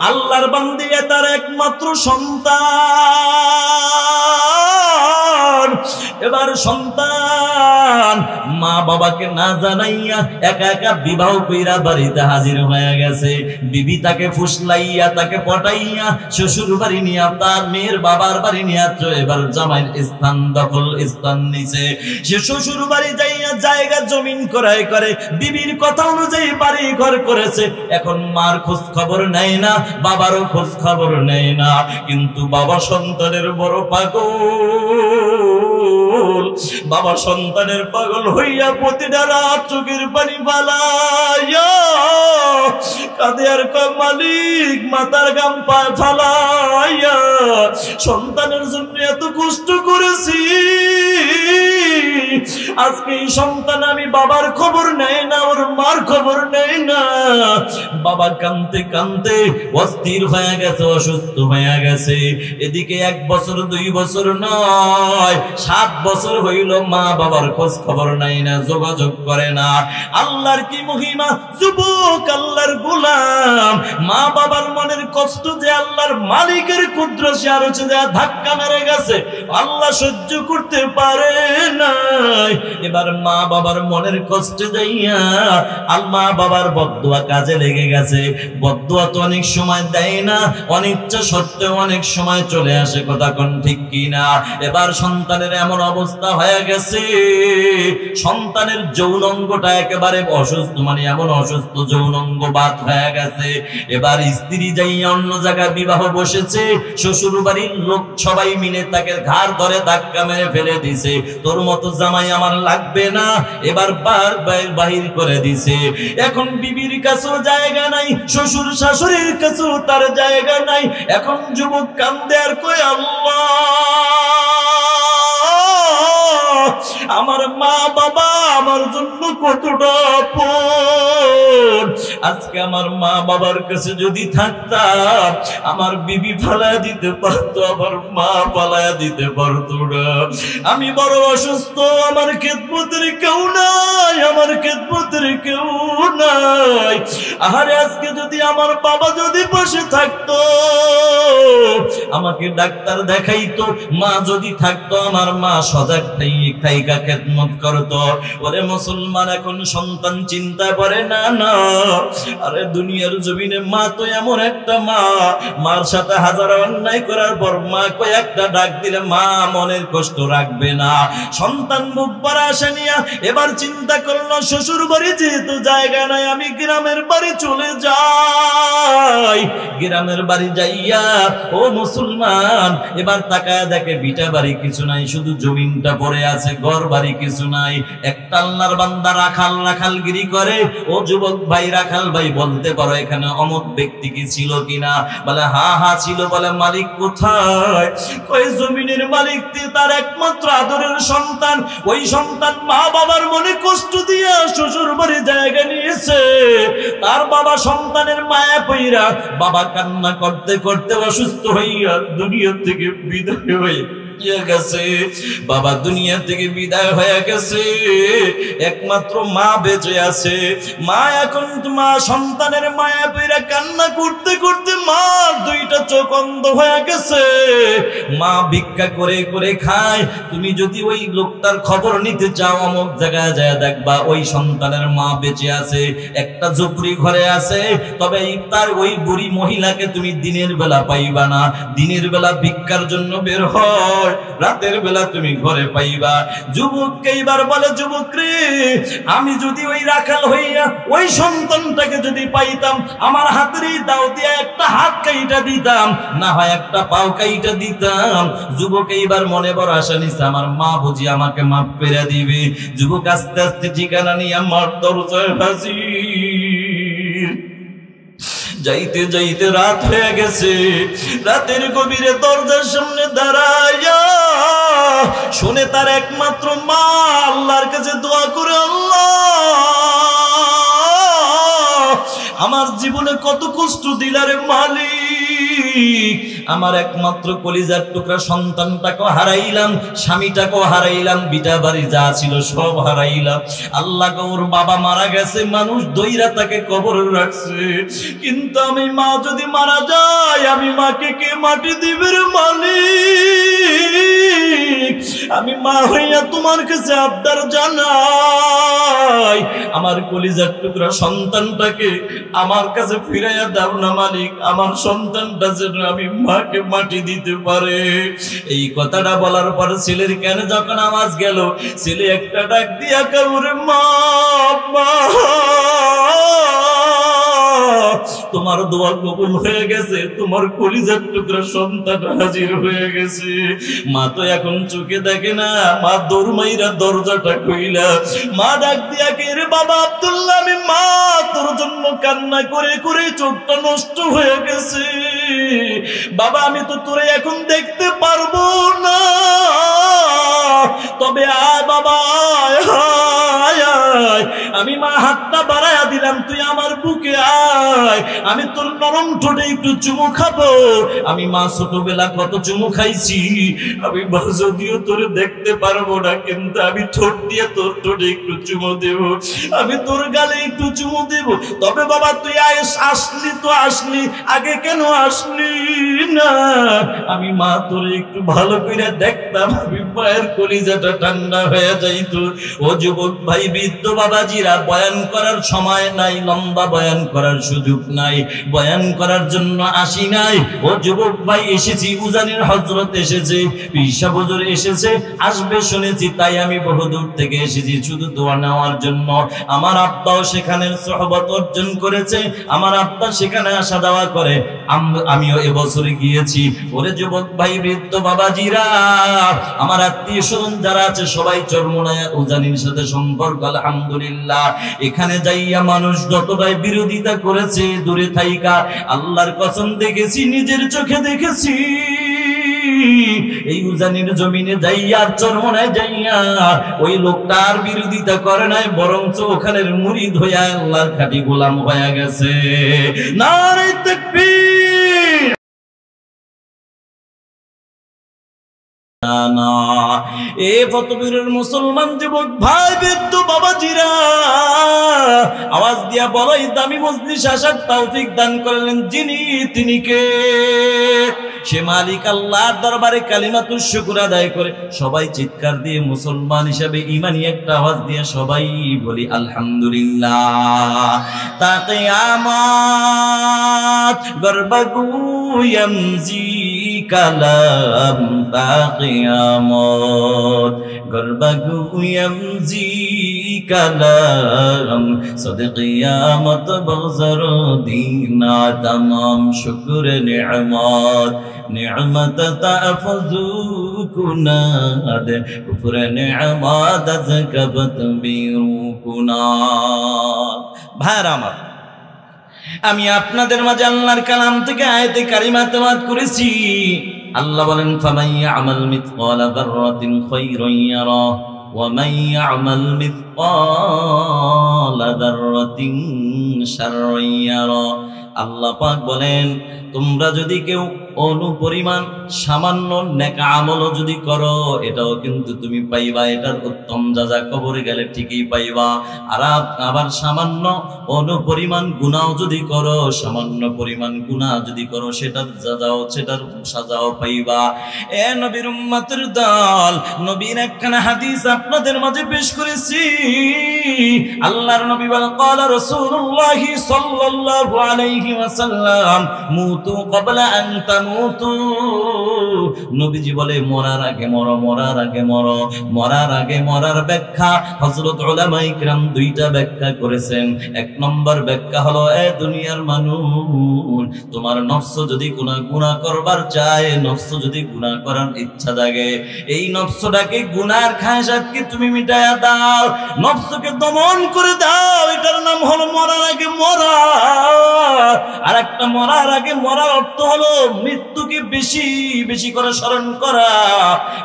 আল্লাহর বান্দী তার একমাত্র সন্তান। এবার সন্তান মা বাবাকে না জানাইয়া একা একা বিবাহ কইরা বাড়িতে হাজির হয়ে গেছে। বিবি তাকে ফুসলাইয়া তাকে পটাইয়া শ্বশুর বাড়ি নিয়ে তার মেয়ের বাবার বাড়ি নিয়ে এবার জামাইয়ের স্থান দখল স্থান নিছে। সে শ্বশুর বাড়ি যাইয়া জায়গা জমিন ক্রয় করে বিবির কথা অনুযায়ী বাড়ি ঘর করেছে। এখন মার খোঁজ খবর নেয় না, বাবারও খোঁজ খবর নেয় না। কিন্তু বাবা সন্তানের বড় পাগল। বাবা সন্তানের পাগল হইয়া প্রতিটা রাত চোখের পানি ফালাইয়া কাঁদে আর কয় মালিক, মাথার গাম পায় ফালাইয়া সন্তানের জন্য এত কষ্ট করেছি, আজকে এই সন্তান আমি বাবার খবর নেয় না, ওর মার খবর নেয় না। বাবা কাঁদতে কাঁদতে অস্থির হয়ে গেছে, অসুস্থ হয়ে গেছে। এদিকে 1 বছর 2 বছর নয় 7 বছর হইল মা বাবার খোঁজ খবর নাই না, যোগাযোগ করে না। আল্লাহর কি মহিমা, যুবক আল্লাহর গোলাম। মা বাবার মনের কষ্ট যে আল্লাহর মালিকের কুদরত সে আর হচ্ছে যে ধাক্কা মেরে গেছে, আল্লাহ সহ্য করতে পারে না। এবার মা বাবার মনের কষ্টে যাইয়া মা বাবার বদদুয়া কাজে লেগে গেছে। বদদুয়া তো অনেক সময় দেয় না, অনিচ্ছা সত্ত্বেও অনেক সময় চলে আসে, কথা কোন ঠিক কিনা। এবার সন্তানের এমন অবস্থা হয়ে গেছে, সন্তানের যৌনাঙ্গটা একেবারে অসুস্থ, মানে এমন অসুস্থ যৌনাঙ্গ বাত হয়ে গেছে। এবার স্ত্রী যাইয়া অন্য জায়গায় বিবাহ বসেছে, শ্বশুর বাড়ির লোক সবাই মিলে তাকে ঘাড় ধরে ধাক্কা মেরে ফেলে দিছে, তোর মতো জামাই আমার লাগবে না। এবার বাহির করে দিছে। এখন বিবির কাছেও জায়গা নাই, শ্বশুর শাশুড়ির কাছেও তার জায়গা নাই। এখন যুবক কান্দে আর কয় আল্লাহ, আমার মা বাবা আমার জন্য কতটা আপন। আজকে আমার মা বাবার কাছে যদি থাকতাম, আমার বিবি ফালায়া দিতে পারতো, আমার মা ফালায়া দিতে পারতো না। আমি বড় অসুস্থ, আমার খেদমতের কেউ নাই, আমার খেদমতের কেউ নাই। আহারে আজকে যদি আমার বাবা যদি বসে থাকতো, আমাকে ডাক্তার দেখাইতো, মা যদি থাকতো, আমার মা সজাগ থাইকা খেদমত করতো। ওরে মুসলমান, এখন সন্তান চিন্তা করে না, না আরে দুনিয়ার জমিনে মা তো এমন একটা মা, মার সাথে হাজার অন্যায় করার পর মা কয়েকটা ডাক দিলে মা মনের কষ্ট রাখবে না। সন্তান মুখ ভরা আশা নিয়া এবার চিন্তা করলো, শ্বশুর বাড়ি যেহেতু জায়গা নাই, আমি গ্রামের বাড়ি চলে যাই। গ্রামের বাড়ি যাইয়া ও মুসলমান এবার তাকায় দেখে ভিটা বাড়ি কিছু নাই, শুধু জমিনটা পড়ে আছে, ঘর বাড়ি কিছু নাই। একটা আল্লাহর বান্দা রাখালগিরি করে। ও যুবক ভাই, রাখাল ভাই বলতে পারো এখানে অমুক ব্যক্তি কি ছিল কিনা? বলে হ্যাঁ হ্যাঁ ছিল। বলে মালিক কোথায়? কই জমিনের মালিক তার একমাত্র আদরের সন্তান, ওই সন্তান মা বাবার মনে কষ্ট দিয়া শ্বশুর বাড়ি জায়গা নিয়েছে। তার বাবা সন্তানের মায়া পইরা বাবা কান্না করতে করতে অসুস্থ হইয়া দুনিয়া থেকে বিদায় হয়ে গেছে। বাবা দুনিয়া থেকে বিদায় হয়ে গেছে, একমাত্র মা বেঁচে আছে। মা এখন মা সন্তানের মায়া পেরা কান্না করতে করতে মা 2টা চোখ অন্ধ হয়ে গেছে। মা ভিক্ষা করে করে খায়। তুমি যদি ওই লোকটার খবর নিতে চাও, অমুক জায়গায় যায় দেখবা ওই সন্তানের মা বেঁচে আছে, একটা ঝুপড়ি ঘরে আছে। তবে তার ওই বুড়ি মহিলাকে তুমি দিনের বেলা পাইবা না। দিনের বেলা ভিক্ষার জন্য বের হয়, রাতের বেলা তুমি ঘরে পাইবা। যুবককে এবার বলে, যুবক রে, আমি যদি ওই রাখাল হইয়া ওই সন্তানটাকে যদি পাইতাম, আমার হাতের এই দাও দিয়া একটা হাত কাইটা দিতাম, না হয় একটা পাও কাইটা দিতাম। যুবক এইবার মনে বড় আশা নিছে, আমার মা বুঝি আমাকে মাফ করে দিবে। যুবক আস্তে আস্তে ঠিকানা নিয়ে আমার দরজায় হাজির। যাইতে যাইতে রাত হয়ে গেছে। রাতের গভীরে দরজার সামনে দাঁড়াইয়া শুনে তার একমাত্র মা আল্লাহর কাছে দোয়া করে, আল্লাহ আমার জীবনে কত কষ্ট দিলারে মালিক, আমার একমাত্র কলিজার টুকরা সন্তানটাকে হারাইলাম, স্বামীটাকেও হারাইলাম, বিটা বাড়ি যা ছিল সব হারাইলাম। আল্লাহ ওর বাবা মারা গেছে, মানুষ দইরা তাকে কবরে রাখছে, কিন্তু আমি মা যদি মারা যায় আমি মাকে কে মাটি দিবে রে মালিক? আমি মা হইয়া তোমার কাছে আবদার জানাই, আমার কলিজার টুকরা সন্তানটাকে আমার কাছে ফিরাইয়া দাও না মালিক, আমার সন্তানটা যেন আমি মাকে মাটি দিতে পারে। এই কথাটা বলার পর ছেলের কানে যখন আওয়াজ গেল, ছেলে একটা ডাক দিয়া কাউরে মা, তোমার দোয়া কবুল হয়ে গেছে, তোমার কলিজার টুকরা সন্তান হাজির হয়ে গেছে। মা তো এখন চোখে দেখে না, মা দৌড় মাইরা দরজাটা কইলা, মা ডাক দিয়া কে রে বাবা আব্দুল্লাহ, আমি মা তোর জন্য কান্না করে করে চোখটা নষ্ট হয়ে গেছে বাবা, আমি তো তোরে এখন দেখতে পারবো না, তবে আয় বাবা আয় আয়, আমি মা হাতটা বাড়াইয়া দিলাম, তুই আমার বুকে আয়, আমি তোর নরম ঠোঁটে একটু চুমু খাবো। আমি মা ছোটবেলা কত চুমু খাইছি, আমি যদিও তোরে দেখতে পারবো না, কিন্তু আমি ঠোঁট দিয়ে তোর ঠোঁটে একটু চুমু দেব, আমি তোর গালে একটু চুমু দেব। তবে বাবা তুই আসলি তো আসলি, আগে কেন আসলি না? আমি মা তোরে একটু ভালো করে দেখতাম, আমি মায়ের কলিজাটা ঠান্ডা হয়ে যাইত। ও যুবক ভাই, বৃদ্ধ বাবাজিরা, বয়ান করার সময় নাই, লম্বা বয়ান করার সুযোগ নাই, বয়ান করার জন্য আসি নাই। ও যুবক ভাই, এসেছি, উজানির হযরত এসেছে, ঈশা হুজুর এসেছে, আসবে শুনেছি, তাই আমি বহুদূর থেকে এসেছি শুধু দোয়া নেওয়ার জন্য। আমার আব্বাও সেখানে সুহবত অর্জন করেছে, আমার আব্বা সেখানে আসা যাওয়া করে, আমিও এবছরে গিয়েছি। ওরে যুবক ভাই, বৃদ্ধ বাবাজিরা, আমার আত্মীয় স্বজন যারা আছে সবাই চরমোনায়া উজানির সাথে সম্পর্ক আলহামদুলিল্লাহ। এখানে যাইয়া মানুষ যতটাই বিরোধিতা করেছে দূরে থাইকা, আল্লাহর কসম দেখেছি, নিজের চোখে দেখেছি, এই উজানির জমিনে যাইয়া চরমোনায় যাইয়া ওই লোকটার বিরোধিতা করে নাই, বরঞ্চ ওখানের মুরিদ হইয়া আল্লাহর খাঁটি গোলাম হয়ে গেছে। নারে তাকবীর! না এ ফতবীরের মুসলমান যুবক ভাই, বৃদ্ধ বাবাজিরা, আওয়াজ দিয়া বড়ই দামি মজলিস আসার তৌফিক দান করলেন যিনি, তিনি কে? সে মালিক আল্লাহর দরবারে কালিমাতুশ শুকর আদায় করে সবাই চিৎকার দিয়ে মুসলমান হিসেবে ঈমানি একটা আওয়াজ দিয়ে সবাই বলি আলহামদুলিল্লাহ। তা কিয়ামত গর্বগুয়াম জি কালাম, তা কিয়ামত গর্বগুয়াম জি কালাম, সদ কিয়ামত বগজর দিনা তমাম শুকর নি'মত, নি'মত তাফজু কুনাদ, কুফর নি'মত যাকাবত বিরুকুনাদ। ভাইরা আমার, আমি আপনাদের মাঝে আল্লাহর কালাম থেকে আয়াতে কারিমা তেলাওয়াত করেছি। আল্লাহ বলেন, ফামান ইয়ামাল মিথকালা যাররাতিন খায়রান ইয়ারা ওয়া মান ইয়ামাল মিথকালা যাররাতিন শাররান ইয়ারা। আল্লাহ পাক বলেন, তোমরা যদি কেউ অনুপরিমাণ সামান্য নেক আমল যদি করো, এটাও কিন্তু তুমি পাইবা, এটার উত্তম যাজা কবরে গেলে ঠিকই পাইবা। আর আবার সামান্য অনুপরিমাণ গুনাহ যদি করো, সামান্য পরিমাণ গুনাহ যদি করো, সেটার যাজাও, সেটার সাজাও পাইবা। এ নবীর উম্মতের দল, নবীর একখানা হাদিস আপনাদের মাঝে পেশ করেছি। আল্লাহর নবী বলেন, ক্বালা রাসূলুল্লাহ সাল্লাল্লাহু আলাইহি ওয়াসাল্লাম, মুতু ক্বাবলা আন তামুতু। নবীজি বলে, মরার আগে মরো, মরার আগে মরো। মরার আগে মরার ব্যাখ্যা হযরত উলামায়ে কিরাম দুইটা ব্যাখ্যা করেছেন। এক নম্বর ব্যাখ্যা হলো, এ দুনিয়ার মানুষ, তোমার নফস যদি গুনাহ করবার চায়, নফস যদি গুনাহ করার ইচ্ছা জাগে, এই নফসটাকে গুনার খায়সাতকে তুমি মিটায়া দাও, নফসকে দমন করে দাও, এটার নাম হলো মরার আগে মরা। আর একটা মরার আগে মরার অর্থ হলো মৃত্যুকে বেশি বেশি করে স্মরণ করা।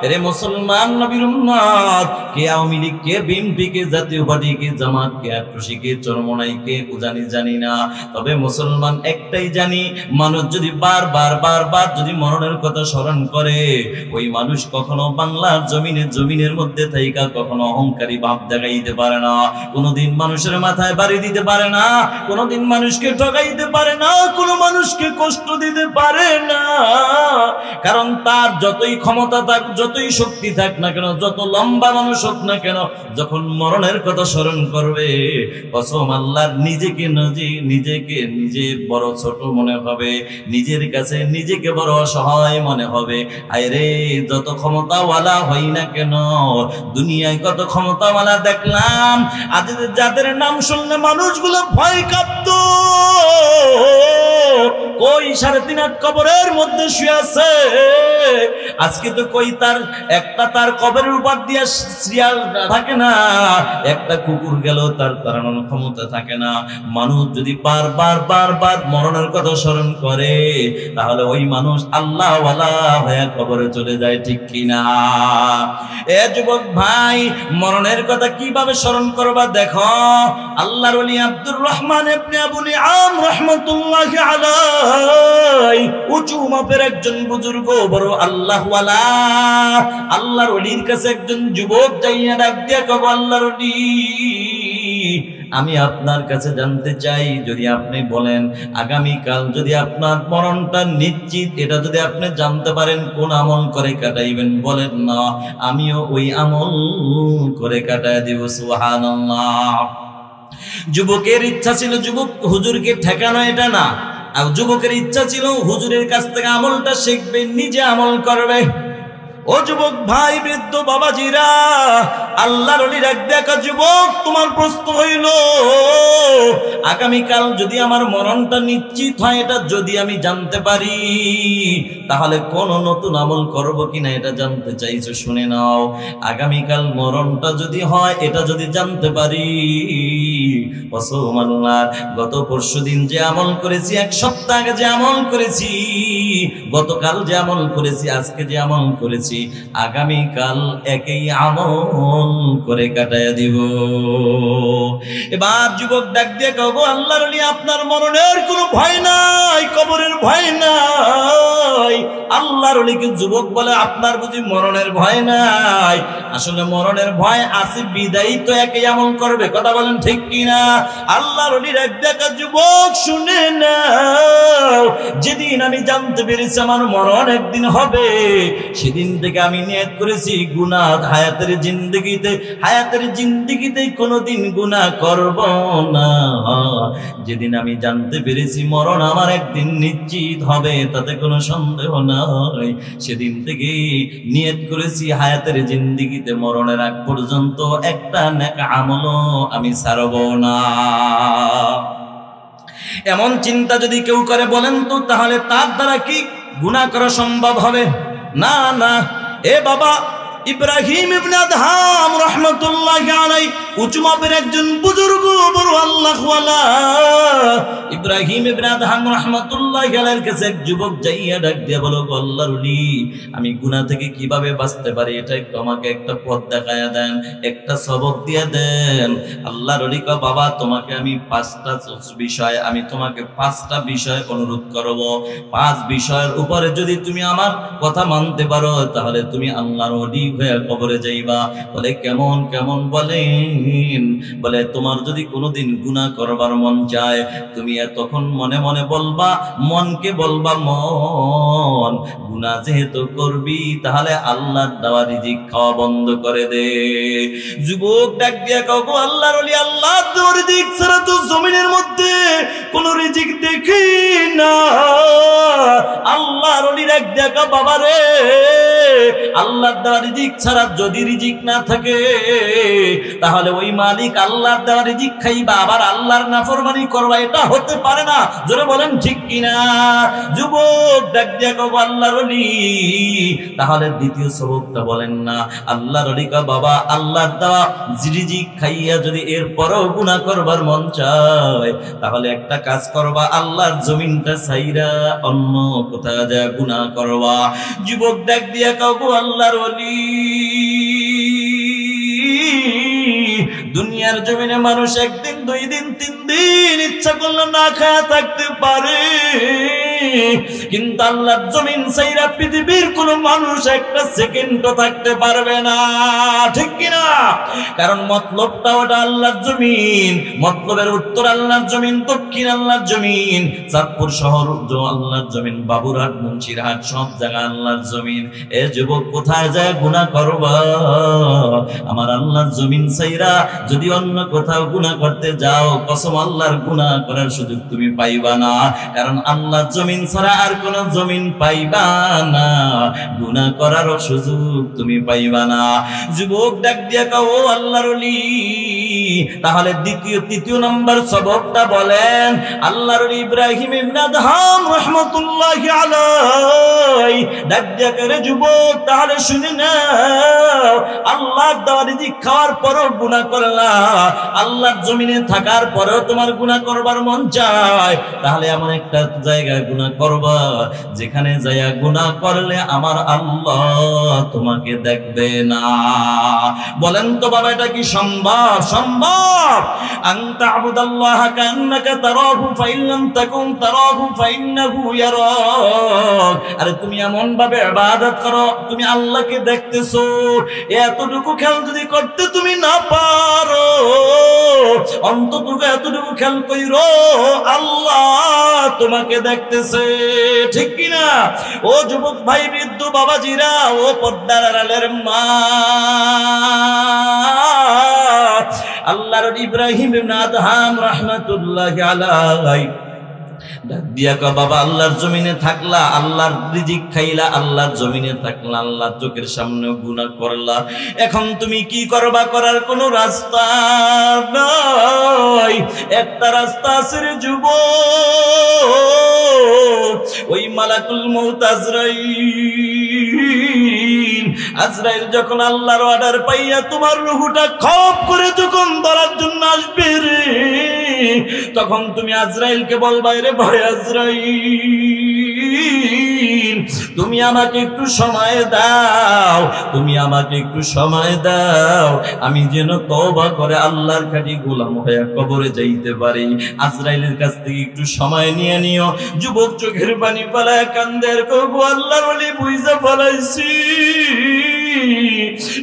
এরে মুসলমান নবীর উম্মত, কে আওয়ামী লীগ, কে বিএনপি, কে জাতীয় পার্টি, কে জামাত, কে আক্রোশী, কে চরমনাই, কে জানি না, তবে মুসলমান একটাই জানি, মানুষ যদি বারবার যদি মরণের কথা স্মরণ করে, ওই মানুষ কখনো বাংলার জমিনের মধ্যে থাইকা কখনো অহংকারী ভাব দেখাইতে পারে না, কোনোদিন মানুষের মাথায় বাড়ি দিতে পারে না, কোনোদিন মানুষকে ঠকাইতে পারে না, কোনো মানুষকে কষ্ট দিতে পারে না। কারণ তার যতই ক্ষমতা থাক, যতই শক্তি থাক না কেন, যত লম্বা মানুষ হোক না কেন, যখন মরণের কথা স্মরণ করবে, কসম আল্লাহর, নিজে বড় ছোট মনে হবে, নিজের কাছে নিজেকে বড় অসহায় মনে হবে। আরে যত ক্ষমতাওয়ালা হই না কেন, দুনিয়ায় কত ক্ষমতাওয়ালা দেখলাম, আজ যাদের নাম শুনলে মানুষগুলো ভয় কাঁপত, কই 3.5 হাত কবরের মধ্যে শুয়ে আছে, আজকে তো কই তার কবরের উপর দিয়ে শিয়াল থাকে না, একটা কুকুর গেল তার তাড়ানোর ক্ষমতা থাকে না। মানুষ যদি বারবার মরণের কথা স্মরণ করে, তাহলে ওই মানুষ আল্লাহওয়ালা হয়ে কবরে চলে যায়, ঠিক কিনা? এ যুবক ভাই, মরণের কথা কিভাবে স্মরণ করবা দেখো। আল্লাহর ওলি আব্দুর রহমান ইবনে আবু নিআম রাহমাতুল্লাহি আলাইহি উঁচু মাপের একজন বুজুর্গ, বড় আল্লাহওয়ালা, আল্লাহর ওলির কাছে একজন যুবক যাইয়া ডাক দিয়া কয়, আল্লাহর ওলি, আমি আপনার কাছে জানতে চাই, যদি আপনি বলেন আগামীকাল যদি আপনার মরণটা নিশ্চিত, এটা যদি আপনি জানতে পারেন, কোন আমল করে কাটাইবেন বলেন না, আমিও ওই আমল করে কাটায় দিব। সুবহানাল্লাহ। যুবকের ইচ্ছা ছিল যুবক হুজুরকে ঠেকানো, এটা না, আর যুবকের ইচ্ছা ছিল হুজুরের কাছ থেকে আমলটা শিখবে, নিজে আমল করবে। ও যুবক ভাই, বৃদ্ধ বাবাজিরা, আল্লাহর ওলি ডাক দেখা, যুবক তোমার প্রশ্ন হইল, আগামীকাল যদি আমার মরণটা নিশ্চিত হয়, এটা যদি আমি জানতে পারি, তাহলে কোন নতুন আমল করব কিনা এটা জানতে চাইছো, শুনে নাও। আগামীকাল মরণটা যদি হয়, এটা যদি জানতে পারি, গত পরশুদিন যে আমল করেছি, 1 সপ্তাহ আগে যে আমল করেছি, গতকাল যে আমল করেছি, আজকে যে আমল করেছি, আগামীকাল একই আমল করে কাটায় দিব। এবার যুবক ডাক দিয়ে কব, আল্লাহর ওলি, আপনার মরণের কোনো ভয় নাই, কবরের ভয় নাই। আল্লাহর ওলিকে যুবক বলে, আপনার বুঝি মরণের ভয় নাই? আসলে মরণের ভয় আছে, বিদায়ী তো একই আমল করবে, কথা বলেন ঠিক কিনা? আল্লাহর ওলি ডাক দেখা, যুবক শুনে নাও, যেদিন আমি জানতে পেরেছি আমার মরণ একদিন হবে, সেদিন থেকে আমি নিয়ত করেছি গুনাহ হায়াতের জিন্দেগিতে কোনোদিন গুনাহ করব না। যেদিন আমি জানতে পেরেছি মরণ আমার একদিন নিশ্চিত হবে, তাতে কোনো সন্দেহ নাই, সেদিন থেকে নিয়ত করেছি হায়াতের জিন্দেগিতে মরণের আগ পর্যন্ত একটা নেক আমলও আমি ছাড়ব না। এমন চিন্তা যদি কেউ করে বলেন তো, তাহলে তার দ্বারা কি গুনাহ করা সম্ভব হবে? না না। এ বাবা ইব্রাহিম ইবনে আদহাম রাহমাতুল্লাহি আলাইহি উঁচু মাপের একজন বুজুর্গ, বড় আল্লাহওয়ালা। ইব্রাহিম ইবনে আদহাম রাহমাতুল্লাহি আলাইহির কাছে এক যুবক যাইয়া ডাক দিয়া বলো, আল্লাহর ওলি, আমি গুনাহ থেকে কিভাবে বাঁচতে পারি, এটা একটু আমাকে একটা পথ দেখায়া দেন, একটা সবক দিয়া দেন। আল্লাহর ওলি কয়, বাবা তোমাকে আমি 5টা বিষয় অনুরোধ করব। 5 বিষয়ের উপরে যদি তুমি আমার কথা মানতে পারো, তাহলে তুমি আল্লাহর ওলি হয়ে কবরে যাইবা। বলে কেমন কেমন? বলে তোমার যদি কোনোদিন গুনাহ করবার মন চায়, তুমি তখন মনে মনে বলবা, মনকে বলবা, মন গুনাহ যেহেতু করবি, তাহলে আল্লাহর দেওয়া রিজিক খাওয়া বন্ধ করে দে। যুবক ডাক দিয়া কও, আল্লাহর ওলি, আল্লাহর দেওয়া রিজিক ছাড়া তো জমিনের মধ্যে কোন রিজিক দেখি না। আল্লাহর ওলি ডাক দিয়া কও, বাবা রে, আল্লাহর দেওয়া রিজিক ছাড়া যদি রিজিক না থাকে তাহলে ওই মালিক আল্লাহর দেওয়া রিজিক খাইবা আবার আল্লাহর নাফরমানি করবা, এটা হতে পারে না। জোরে বলেন ঠিক কিনা? যুবক ডাক দিয়া কও আল্লাহর ওলি, তাহলে দ্বিতীয় সবকটা বলেন না। আল্লাহর ওলি কও বাবা আল্লাহর দেওয়া রিজিক খাইয়া যদি এরপরও গুনাহ করবার মন চায় তাহলে একটা কাজ করবা, আল্লাহর জমিনটা ছাইরা অন্য কোথাও যা গুনাহ করবা। যুবক ডাক দিয়া কও গো আল্লাহর ওলি, দুনিয়ার জমিনে মানুষ একদিন, দুই দিন, তিন দিন ইচ্ছা করলে না খায়া থাকতে পারে, কিন্তু আল্লাহর জমিন ছাইরা পৃথিবীর কোন মানুষ একটা সেকেন্ডও থাকতে পারবে না, ঠিক কিনা? কারণ মতলবটা ওটা আল্লাহর জমিন, মতলবের উত্তর আল্লাহর জমিন, দক্ষিণ আল্লাহর জমিন, চাঁদপুর শহর আল্লাহর জমিন, বাবুরহাট, মুন্সিরহাট সব জায়গা আল্লাহর জমিন। এ যুবক কোথায় যায় গুনাহ করবা? আমার আল্লাহর জমিন ছাইরা যদি অন্য কোথাও গুনাহ করতে যাও, কসম আল্লাহর গুনাহ করার সুযোগ তুমি পাইবা না, কারণ আল্লাহর জমিন ছাড়া আর কোন জমিন পাইবা না, গুনাহ করার সুযোগ তুমি পাইবা না। যুবক ডাক দিয়া কও ও আল্লাহর ওলি, তাহলে তৃতীয় নম্বর সবকটা বলেন। আল্লাহর ওলি ইব্রাহিম ইবনে আদহাম রাহমাতুল্লাহি আলাইহি ডাক দিয়া করে যুবক তাহলে শুনে নাও, আল্লাহর দেওয়া রিজিক খাওয়ার পরও গুনাহ করলা, আল্লাহর জমিনে থাকার পরেও তোমার গুনাহ করবার মন চায়, তাহলে এমন একটা জায়গায় গুনাহ করবা যেখানে যায়া গুনাহ করলে আমার আল্লাহ তোমাকে দেখবে না। বলেন তো বাবা এটা কি সম্ভব? সম্ভব। আনতা আবুদাল্লাহ কান্নাকা তারাহু ফাইন লাম তাকুন তারাহু ফাইন্নাহু ইয়ারাক। আরে তুমি এমন ভাবে ইবাদত করো তুমি আল্লাহকে দেখতেছো, এতটুকু খেয়াল যদি করতে তুমি না পারো, অন্তত এতটুকু খেয়াল কইরো আল্লাহ তোমাকে দেখতেছে, ঠিক কিনা? ও যুবক ভাই, বৃদ্ধ বাবাজিরা, ও পর্দার আড়ালের মা, আল্লাহর ইব্রাহিম ইবনে আদহাম রাহমাতুল্লাহি আলাইহি ডাক দিয়া কও বাবা আল্লাহর জমিনে থাকলা, আল্লাহর রিজিক খাইলা, আল্লাহর জমিনে থাকলা, আল্লাহর চোখের সামনে গুনাহ করলা, এখন তুমি কি করবা? করার কোনো রাস্তা নাই, একটা রাস্তা আছে রে যুবক, ওই মালাকুল মউত আজরাইল যখন আল্লাহর অর্ডার পাইয়া তোমার রূহটা খপ করে যখন ধরার জন্য আসবে রে, তখন তুমি আজরাইলকে বলবা রে ভাই আজরাইল তুমি আমাকে একটু সময় দাও, তুমি আমাকে একটু সময় দাও, আমি যেন তওবা করে আল্লাহর খাঁটি গোলাম হয়ে কবরে যাইতে পারি। আজরাইলের কাছ থেকে একটু সময় নিয়ে নিও। যুবক চোখের পানি পালায় কান্দে আর কও আল্লাহর ওলি বুঝা ফেলাইছি,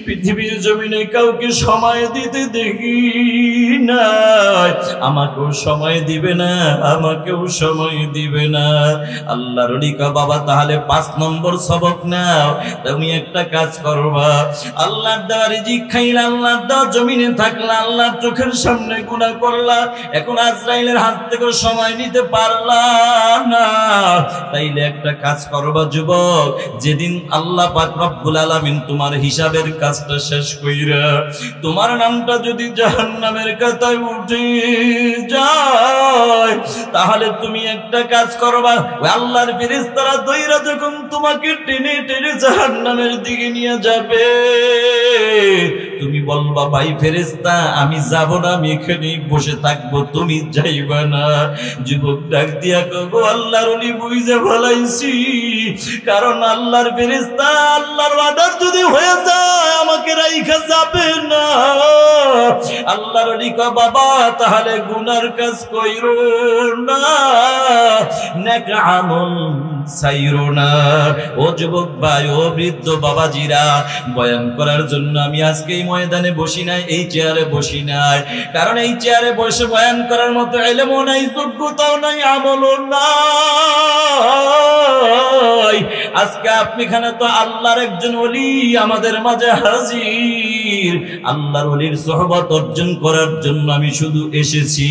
পৃথিবীর জমিনে কাউকে সময় দিতে দেখি না, আমাকেও সময় দিবে না, আমাকেও সময় দিবে না। আল্লাহর ওলি কয় বাবা তাহলে 5 নম্বর সবক নাও, তুমি একটা কাজ করবা, আল্লাহর দেওয়া রিজিক খাইলা, আল্লাহর দেওয়া জমিনে থাকলা, আল্লাহর চোখের সামনে গুনাহ করলা, এখন আজরাইলের হাত থেকে সময় নিতে পারলা না, তাইলে একটা কাজ করবা যুবক, যেদিন আল্লাহ পাক রব্বুল আলামিন তোমার হিসাবের কাজটা শেষ কইরা তোমার নামটা যদি জাহান্নামের খাতায় উঠে যায়, তাহলে তুমি একটা কাজ করবা, ওই আল্লাহর ফেরেশতারা দইরা যখন তোমাকে টেনে টেনে জাহান্নামের দিকে নিয়ে যাবে, তুমি বলবা ভাই ফেরেশতা আমি যাব না, আমি এখানেই বসে থাকবো, তুমি যাইবা না। যুবক ডাক দিয়া কও আল্লাহর ওলি বুঝে ফেলাইছি, কারণ আল্লাহর ফেরেশতা আল্লাহর অর্ডার যদি হয়ে যায় আমাকে রাইখা যাবে না। আল্লাহর ওলি কয় বাবা তাহলে গুনার কাজ কইরো না, নেক আমল ছাইরো না। ও যুবক ভাই, ও বৃদ্ধ বাবাজিরা, বয়ান করার জন্য আমি আজকে এই ময়দানে বসি নাই, এই চেয়ারে বসি নাই, কারণ এই চেয়ারে বসে বয়ান করার মতো ইলমও নাই, যোগ্যতাও নাই, আমলও নাই। আজকে আপনি এখানে তো আল্লাহর একজন ওলি আমাদের মাঝে হাজির, আল্লাহর ওলির সোহবত অর্জন করার জন্য আমি শুধু এসেছি।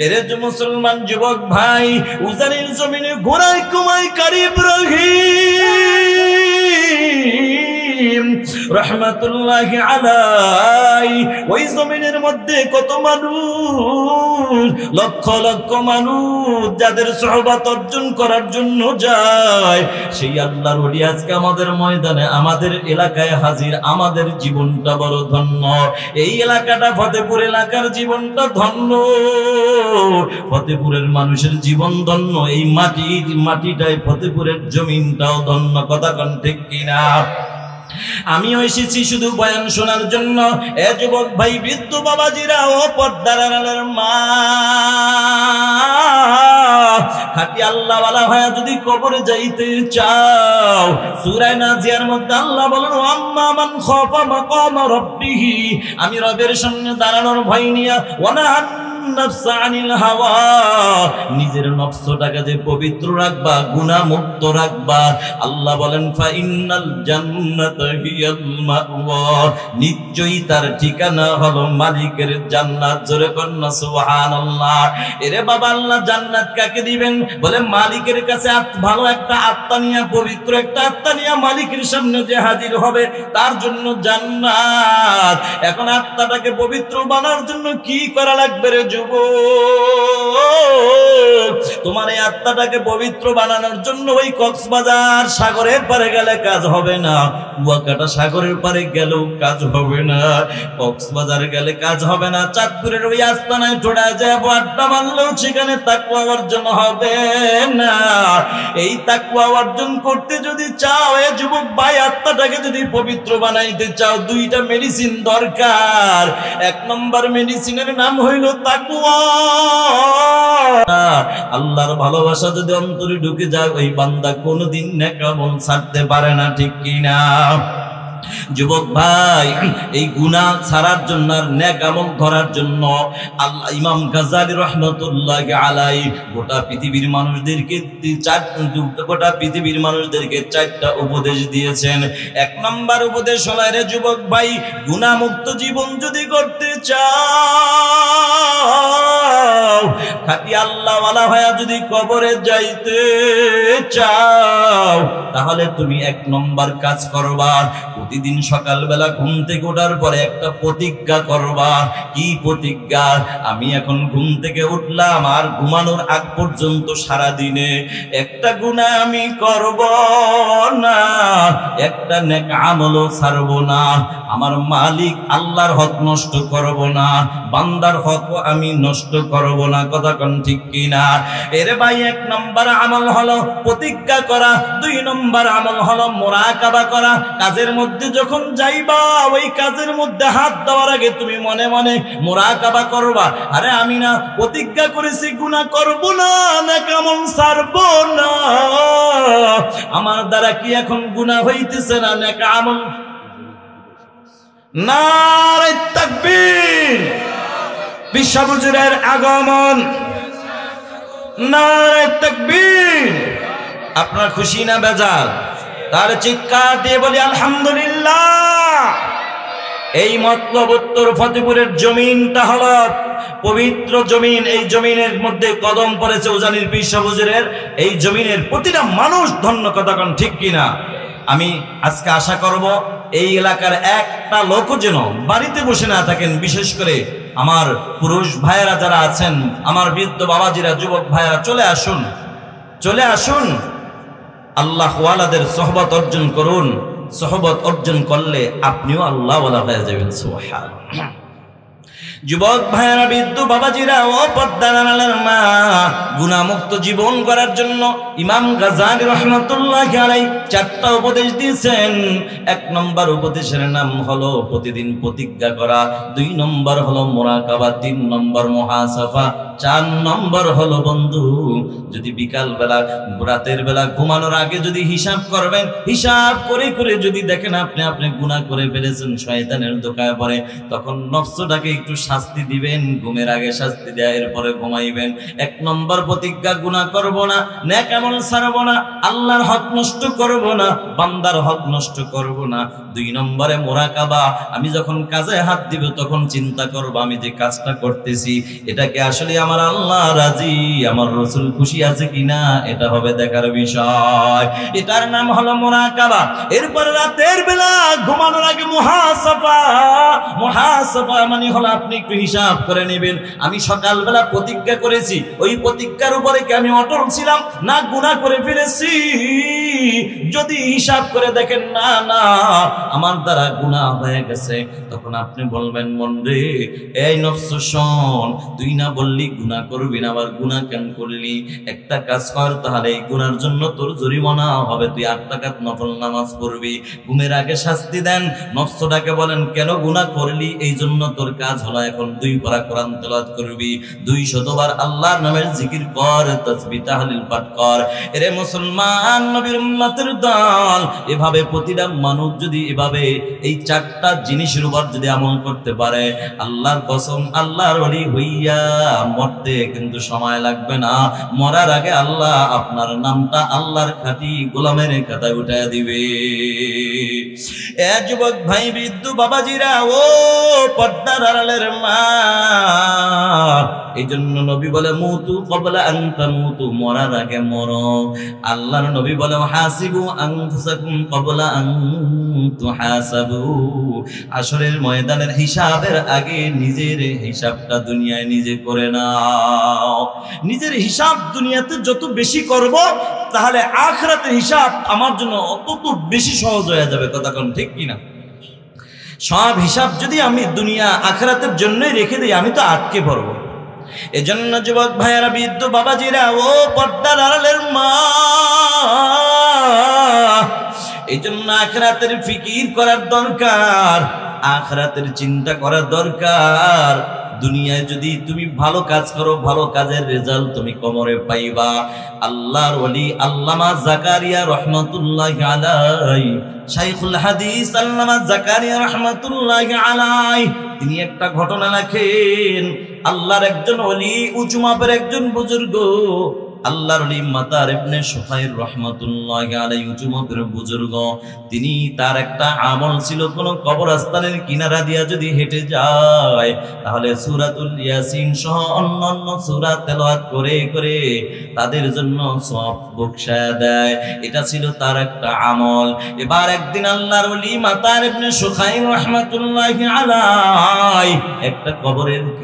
এর যে মুসলমান যুবক ভাই, উজানির জমিনে ঘোড়ায় কুমাই কারি ইব্রাহিম রাহমাতুল্লাহি আলাইহি ওই জমিনের মধ্যে কত মানুষ, লক্ষ লক্ষ মানুষ যাদের সুহবত অর্জন করার জন্য যায়, সেই আল্লাহর ওলি আজকে আমাদের ময়দানে আমাদের এলাকায় হাজির। আমাদের জীবনটা বড় ধন্য, এই এলাকাটা ফতেপুর এলাকার জীবনটা ধন্য, ফতেপুরের মানুষের জীবন ধন্য, এই মাটিটাই ফতেপুরের জমিনটাও ধন্য। কথা কোন ঠিক কিনা? আমিও এসেছি শুধু বয়ান শোনার জন্য। এ যুবক ভাই, বৃদ্ধ বাবাজিরা, ও পর্দার আড়ালের মা, খাঁটি আল্লাহওয়ালা হয়ে যদি কবরে যাইতে চাও, সূরা নাজিয়ার মধ্যে আল্লাহ বলেন, আম্মা মান খাফা মাকাম রাব্বিহি, আমি রবের সামনে দাঁড়ানোর ভয় নিয়া, ওয়ানাহান নাফসা আনিল হাওয়া, নিজের নফসটাকে যে পবিত্র রাখবা, গুনাহ মুক্ত রাখবা। আল্লাহ বলেন, ফা ইন্নাল জান্নাতা হিয়াল মাওয়া, নিশ্চয়ই তার ঠিকানা হলো মালিকের জান্নাত। জোরে কন্না সুবহানাল্লাহ। এরে বাবা, আল্লাহ জান্নাত কাকে দিবেন? বলে মালিকের কাছে ভালো একটা আত্মা নিয়ে, পবিত্র একটা আত্মা নিয়ে মালিকের সামনে যে হাজির হবে, তার জন্য জান্নাত। এখন আত্মাটাকে পবিত্র বানার জন্য কি করা লাগবে রে যুবক? তোমার এই আত্মাটাকে পবিত্র বানানোর জন্য ওই কক্সবাজার সাগরের পারে গেলে কাজ হবে না, কুয়াকাটা সাগরের পারে গেলেও কাজ হবে না, কক্সবাজার গেলে কাজ হবে না, চাঁদপুরের ওই আস্তানায় টোড়া যাবো আড্ডা মারলেও সেখানে তাকওয়া অর্জন হবে না। এই তাকওয়া অর্জন করতে যদি চাও, এ যুবক ভাই, আত্মাটাকে যদি পবিত্র বানাইতে চাও, দুইটা মেডিসিন দরকার। এক নম্বর মেডিসিনের নাম হইল তাকওয়া। আল্লাহর ভালোবাসা যদি অন্তরে ঢুকে যায়, ওই বান্দা কোনোদিন নেক আমল ছাড়তে পারে না। ঠিক কিনা? যুবক ভাই, এই গুনাহ ছাড়ার জন্য আর নেক আমল করার জন্য আল্লাহ ইমাম গাজ্জালী রাহমাতুল্লাহি আলাইহি গোটা পৃথিবীর মানুষদেরকে চারটা উপদেশ দিয়েছেন। এক নম্বর উপদেশ হলো, রে যুবক ভাই, গুনাহ মুক্ত জীবন যদি করতে চাও, খাঁটি আল্লাহওয়ালা হয়ে যদি কবরে যাইতে চাও, তাহলে তুমি এক নম্বর কাজ করবা, প্রতিদিন সকালবেলা ঘুম থেকে ওঠার পরে একটা প্রতিজ্ঞা করবা। কি প্রতিজ্ঞা? আমি এখন ঘুম থেকে উঠলাম, আর ঘুমানোর আগ পর্যন্ত সারা দিনে একটা গুনাহ আমি করব না, একটা নেক আমলও ছাড়ব না, আমার মালিক আল্লাহর হক নষ্ট করব না, বান্দার হক আমি নষ্ট করব না। কথা কোন ঠিক কিনা? এর ভাই, এক নম্বর আমল হলো প্রতিজ্ঞা করা, দুই নম্বর আমল হলো মুরাকাবা করা। কাজের মধ্যে যখন যাইবা, ওই কাজের মধ্যে হাত দেওয়ার আগে তুমি মনে মনে মুরাকাবা করবা, আরে আমি না প্রতিজ্ঞা করেছি গুনাহ করব না, নেক আমল ছাড়ব না, আমার দ্বারা কি এখন গুনাহ হইতেছে না নেক আমল? নারে তাকবীর! বিশ্বহুজুরের আগমন! নারে তাকবীর! আপনারা খুশি না বেজার? তার চিৎকার দিয়ে বলি আলহামদুলিল্লাহ। এই মতলব উত্তর ফতেপুরের জমিনটা হলো পবিত্র জমিন। এই জমিনের মধ্যে কদম পড়েছে উজানির পীর সাহেব হুজুরের। এই জমিনের প্রতিটা মানুষ ধন্য। কথা কোন ঠিক কিনা? আমি আজকে আশা করব এই এলাকার একটা লোকও যেন বাড়িতে বসে না থাকেন। বিশেষ করে আমার পুরুষ ভাইয়েরা যারা আছেন, আমার বৃদ্ধ বাবাজিরা, যুবক ভাইয়েরা, চলে আসুন, চলে আসুন, আল্লাহ ওয়ালাদের সোহবত অর্জন করুন। সোহবত অর্জন করলে আপনিও আল্লাহ ওয়ালা হয়ে যাবেন। সুবহানাল্লাহ। যুবক ভাইয়েরা, বৃদ্ধ বাবাজিরা, ও পর্দার আড়ালের মা, গুনাহমুক্ত জীবন করার জন্য ইমাম গাজ্জালী রাহমাতুল্লাহি আলাইহি চারটা উপদেশ দিয়েছেন। এক নম্বর উপদেশের নাম হলো প্রতিদিন প্রতিজ্ঞা করা, দুই নম্বর হলো মুরাকাবা, তিন নম্বর মুহাসাফা, চার নম্বর হলো বন্ধু, যদি বিকাল বেলা রাতের বেলা ঘুমানোর আগে যদি হিসাব করবেন, হিসাব করে করে যদি দেখেন আপনি গুনাহ করে ফেলেছেন, শয়তানের ধোঁকায় পড়ে, তখন নফসটাকে একটু শাস্তি দিবেন, ঘুমের আগে শাস্তি দেয়, এরপরে ঘুমাইবেন। 1 নম্বর প্রতিজ্ঞা, গুনাহ করব না, নেক আমল ছাড়ব না, আল্লাহর হক নষ্ট করব না, বান্দার হক নষ্ট করব না। 2 নম্বরে মুরাকাবা, আমি যখন কাজে হাত দিব তখন চিন্তা করব আমি যে কাজটা করতেছি এটাকে আসলে আমার আল্লাহ রাজি, আমার রাসূল খুশি আছে কিনা, এটা হবে দেখার বিষয়। এটার নাম হলো মুরাকাবা। এরপর রাতের বেলা ঘুমানোর আগে মুহাসাবা। মুহাসাবা মানে হলো আপনি একটু হিসাব করে নেবেন, আমি সকালবেলা প্রতিজ্ঞা করেছি, ওই প্রতিজ্ঞার উপরে কি আমি অটল ছিলাম না গুনাহ করে ফেলেছি? যদি হিসাব করে দেখেন না না আমার দ্বারা গুনাহ হয়ে গেছে, তখন আপনি বলবেন মন রে, এই নফস শোন, তুই না বললি গুনাহ করবি না, আবার গুনাহ কেন করলি? একটা কাজ কর, তাহলে এই গুনার জন্য তোর জরিমানা হবে, তুই 8 রাকাত নফল নামাজ পড়বি। ঘুমের আগে শাস্তি দেন, নফসটাকে বলেন কেন গুনাহ করলি, এই জন্য তোর কাজ হলো এখন 2 পারা কোরআন তেলাওয়াত করবি, 200 বার আল্লাহর নামের জিকির কর, তাসবিহ তাহলিল পাঠ কর। এরে মুসলমান, নবীর উম্মতের দল, এভাবে প্রতিটা মানুষ যদি এভাবে এই 4টা জিনিসের উপর যদি আমল করতে পারে, আল্লাহর কসম আল্লাহর ওলি হইয়া মরতে কিন্তু সময় লাগবে না। মরার আগে আল্লাহ আপনার নামটা আল্লাহর খাঁটি গোলামের খাতায় উঠায় দিবে। এ যুবক ভাই, বৃদ্ধ বাবাজিরা, ও পর্দার আড়ালের মা, এই জন্য নবী বলে মুতু ক্বাবলা আন তামুতু, মরার আগে মরো। আল্লাহর নবী বলে হাসিবু আনফুসাকুম ক্বাবলা আন তুহাসাবু, আসরের ময়দানের হিসাবের আগে নিজের হিসাবটা দুনিয়ায় নিজে করে নাও। নিজের হিসাব দুনিয়াতে যত বেশি করব, তাহলে আখিরাতের হিসাব আমার জন্য তত বেশি সহজ হয়ে যাবে। কথা কোন ঠিক কিনা? সব হিসাব যদি আমি দুনিয়া আখিরাতের জন্যই রেখে দিই, আমি তো আটকে পড়বো। এজন্য যুবক ভাইয়েরা, বৃদ্ধ বাবাজিরা, ও পর্দার আড়ালের মা, এই জন্য আখিরাতের ফিকির করার দরকার, আখিরাতের চিন্তা করার দরকার। দুনিয়ায় যদি তুমি ভালো কাজ করো, ভালো কাজের রেজাল্ট তুমি কবরে পাইবা। আল্লাহর ওলি আল্লামা জাকারিয়া রহমাতুল্লাহি আলাইহি, শাইখুল হাদিস আল্লামা জাকারিয়া রহমাতুল্লাহি আলাইহি, তিনি একটা ঘটনা লেখেন। আল্লাহর একজন ওলি, উঁচু মাপের একজন বুজুর্গ, আল্লাহর ওলি মাতার ইবনে সুফাইর রহমাতুল্লাহি আলাইহি, উঁচু মাপের বুজুর্গ, তিনি, তার একটা আমল ছিল, কোন কবরস্থানের কিনারা দিয়া যদি হেঁটে যায়, তাহলে সূরাতুল ইয়াসিন সহ অন্যান্য সূরা তেলাওয়াত করে করে তাদের জন্য সওয়াব বকশায়া দেয়। এটা ছিল তার একটা আমল। এবার একদিন আল্লাহর ওলি মাতার ইবনে সুফাইর রহমাতুল্লাহি আলাইহি একটা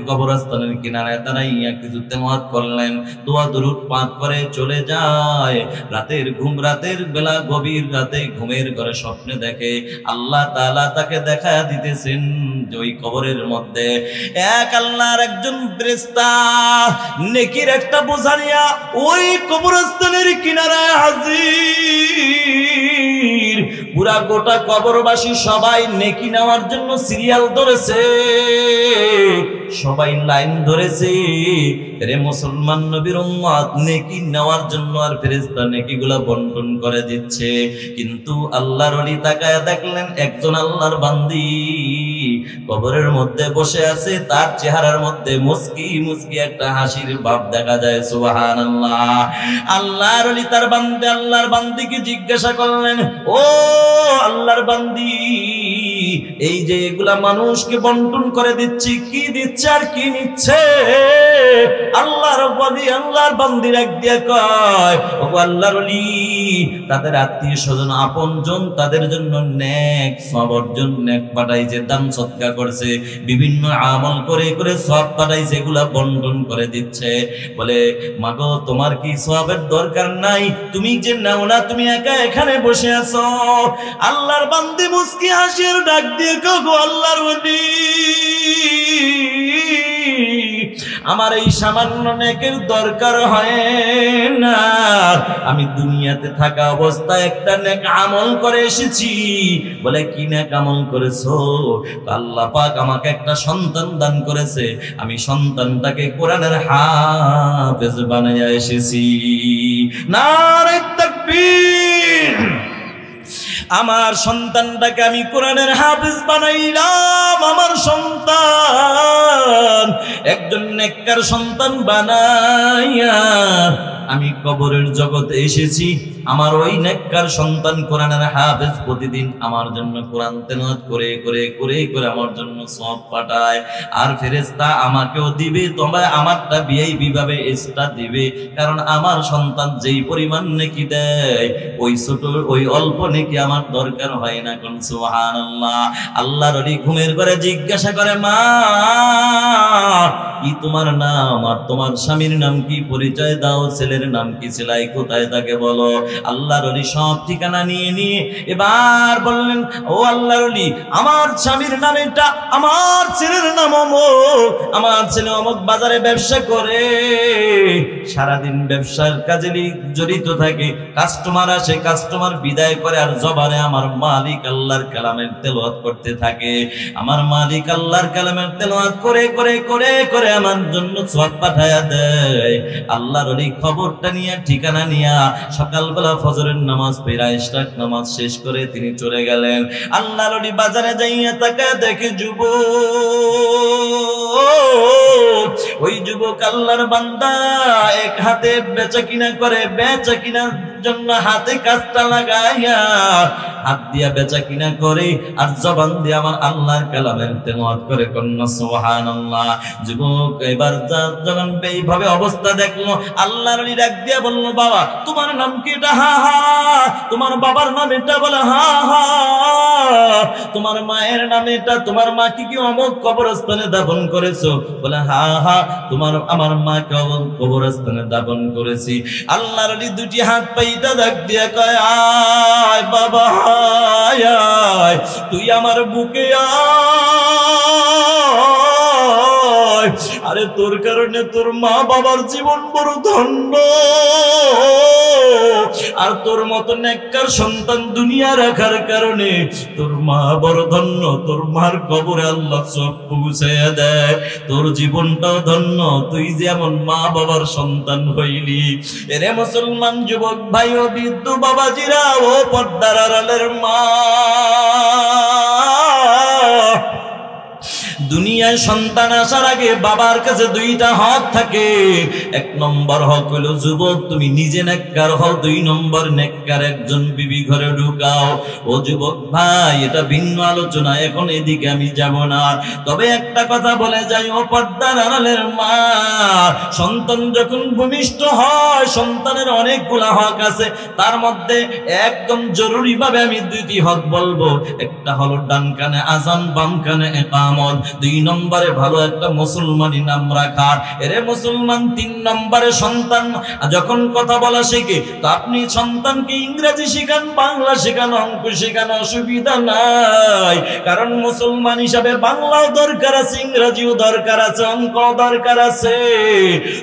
কবরস্থানের কিনারায় দাঁড়াইয়া কিছু তেলাওয়াত করলেন, দোয়া দরুদ পাঠ করে চলে যায়। রাতের বেলা গভীর রাতে ঘুমের ঘরে স্বপ্নে দেখে আল্লাহ তাআলা তাকে দেখা দিতেছেন যে ওই কবরের মধ্যে এক আল্লাহর একজন ফেরেশতা নেকির একটা বোঝা নিয়া ওই কবরস্থানের কিনারায় হাজির। পুরা গোটা কবরবাসী সবাই নেকি নেওয়ার জন্য সিরিয়াল ধরেছে, সবাই লাইন ধরেছে। রে মুসলমান নবীর উম্মত, নেকি নেওয়ার জন্য আর ফেরেশতা নেকিগুলা বন্টন করে দিচ্ছে। কিন্তু আল্লাহর ওলি তাকায়া দেখলেন একজন আল্লাহর বান্দি কবরের মধ্যে বসে আছে, তার চেহারার মধ্যে মুস্কি মুস্কি একটা হাসির ভাব দেখা যায়। সুবহানাল্লাহ। আল্লাহর ওলি তার বান্দে, আল্লাহর বান্দিকে জিজ্ঞাসা করলেন, ও আল্লাহর বান্দি, এই যে এগুলা মানুষকে বন্টন করে দিচ্ছি, কি দিচ্ছে আর কি নিচ্ছে? আল্লাহর বান্দি রাখ দিয়া কয়, ও আল্লাহর ওলি, তাদের আত্মীয় স্বজন আপনজন, তাদের জন্য নেক সওয়াব অর্জন, নেক পাঠাইছে, দান সদকা করছে, বিভিন্ন আমল করে করে সওয়াব পাঠাইছে, এগুলা বন্টন করে দিচ্ছে। বলে, মাগো তোমার কি সওয়াবের দরকার নাই? তুমি যে নাও না, তুমি একা এখানে বসে আছো। আল্লাহর বান্দি মুস্কি হাসির ডাক দিয়ে কগো আল্লাহর ওলি, আমার এই সামান্য নেকের দরকার হয় না, আমি দুনিয়াতে থাকা অবস্থায় একটা নেক আমল করে এসেছি। বলে, কি নেক আমল করেছো? আল্লাহ পাক আমাকে একটা সন্তান দান করেছে, আমি সন্তানটাকে কোরআনের হাফেজ বানাইয়া এসেছি। নারে তাকবীর। আমার সন্তানটাকে আমি কোরআনের হাফেজ বানাইলাম, আমার সন্তান একজন নেককার সন্তান বানাইয়া আমি কবরের জগতে এসেছি। আমার ওই নেককার সন্তান কোরআনের হাফেজ প্রতিদিন আমার জন্য কোরআন তেলাওয়াত করে করে করে করে আমার জন্য সওয়াব পাঠায়। আর ফেরেশতা আমাকেও দিবে, তবে আমারটা ভিআইপি ভাবে এক্সট্রা দিবে, কারণ আমার সন্তান যেই পরিমাণ নেকি দেয় ওই ছোট ওই অল্প নেকি আমার দরকার হয় না। কোন সুবহানাল্লাহ। আল্লাহর ওলি ঘুমের ঘরে জিজ্ঞাসা করে, মা কি তোমার নাম আর তোমার স্বামীর নাম কি, পরিচয় দাও, ছেলের নাম কি, ছেলাই কোথায় তাকে বলো। আল্লাহর ওলি সব ঠিকানা নিয়ে নিয়ে এবার বললেন, ও আল্লাহর ওলি, আমার স্বামীর নাম এটা, আমার ছেলের নাম অমুক, আমার ছেলে অমুক বাজারে ব্যবসা করে, সারাদিন ব্যবসার কাজে জড়িত থাকে, কাস্টমার আসে, কাস্টমার বিদায় করে, আর জবানে আমার মালিক আল্লাহর কালামের তেলাওয়াত করতে থাকে। আমার মালিক আল্লাহর কালামের তেলাওয়াত করে করে করে করে আমার জন্য সওয়াব পাঠায়া দেয়। আল্লাহর ওলি খবরটা নিয়ে ঠিকানা নিয়া সকালবেলা ফজরের নামাজ পড়া ইশরাক নামাজ শেষ করে তিনি চলে গেলেন। আল্লাহর ওলি বাজারে যাইয়া তাকায় দেখে যুবক, ওই যুবক আল্লাহর বান্দা এক হাতে বেচা কিনা করে, বেচা কিনার জন্য হাতে কাজটা লাগাইয়া হাত দিয়া বেচা কিনা করে, আর জবান দিয়ে আমার আল্লাহর কালামের তেলাওয়াত করে। কন্যা সুবহানাল্লাহ। যুবক এবার যখন এইভাবে অবস্থা দেখলো, আল্লাহর ওলি ডাক দিয়া বলল, বাবা তোমার নাম কি? এটা হা হা। তোমার বাবার নাম এটা? বলে হা হা। তোমার মায়ের নাম এটা? তোমার মা কি অমুক কবরস্থানে দাফন করেছো? বলে হা হা। আমার মাকে অমুক কবরস্থানে দাফন করেছি। আল্লাহর ওলি দুটি হাত পাইটা ডাক দিয়া কয়, আয় বাবা আয়, তুই আমার বুকে আয়। আরে তোর কারণে তোর মা বাবার জীবন বড় ধন্য, আর তোর মতো নেককার সন্তান দুনিয়া রাখার কারণে তোর মা বড় ধন্য। তোর মার কবরে আল্লাহ সব পৌঁছায়া দেয়, তোর জীবনটাও ধন্য, তুই যেমন মা বাবার সন্তান হইলি। এরে মুসলমান যুবক ভাই ও বৃদ্ধ বাবাজিরা, ও পর্দার আড়ালের মা, দুনিয়ায় সন্তান আসার আগে বাবার কাছে দুইটা হক থাকে। এক নম্বর হক হলো যুবক তুমি নিজে নেককার হও, দুই নম্বর নেককার একজন বিবি ঘরে ঢুকাও। ও যুবক ভাই, এটা ভিন্ন আলোচনা, এখন এদিকে আমি যাব না। তবে একটা কথা বলে যাই, ও পর্দার আড়ালের মা, সন্তান যখন ভূমিষ্ঠ হয় সন্তানের অনেকগুলা হক আছে, তার মধ্যে একদম জরুরি ভাবে আমি দুইটি হক বলবো। একটা হলো ডান কানে আযান, বাম কানে ইকামত। দুই নম্বরে ভালো একটা মুসলমানি নাম রাখা। এরে মুসলমান, তিন নম্বরে সন্তান যখন কথা বলা শেখে, তো আপনি সন্তানকে ইংরেজি শেখান, বাংলা শেখান, অঙ্ক শেখান, অসুবিধা নাই। কারণ মুসলমান হিসাবে বাংলাও দরকার আছে, ইংরেজিও দরকার আছে, অঙ্কও দরকার আছে।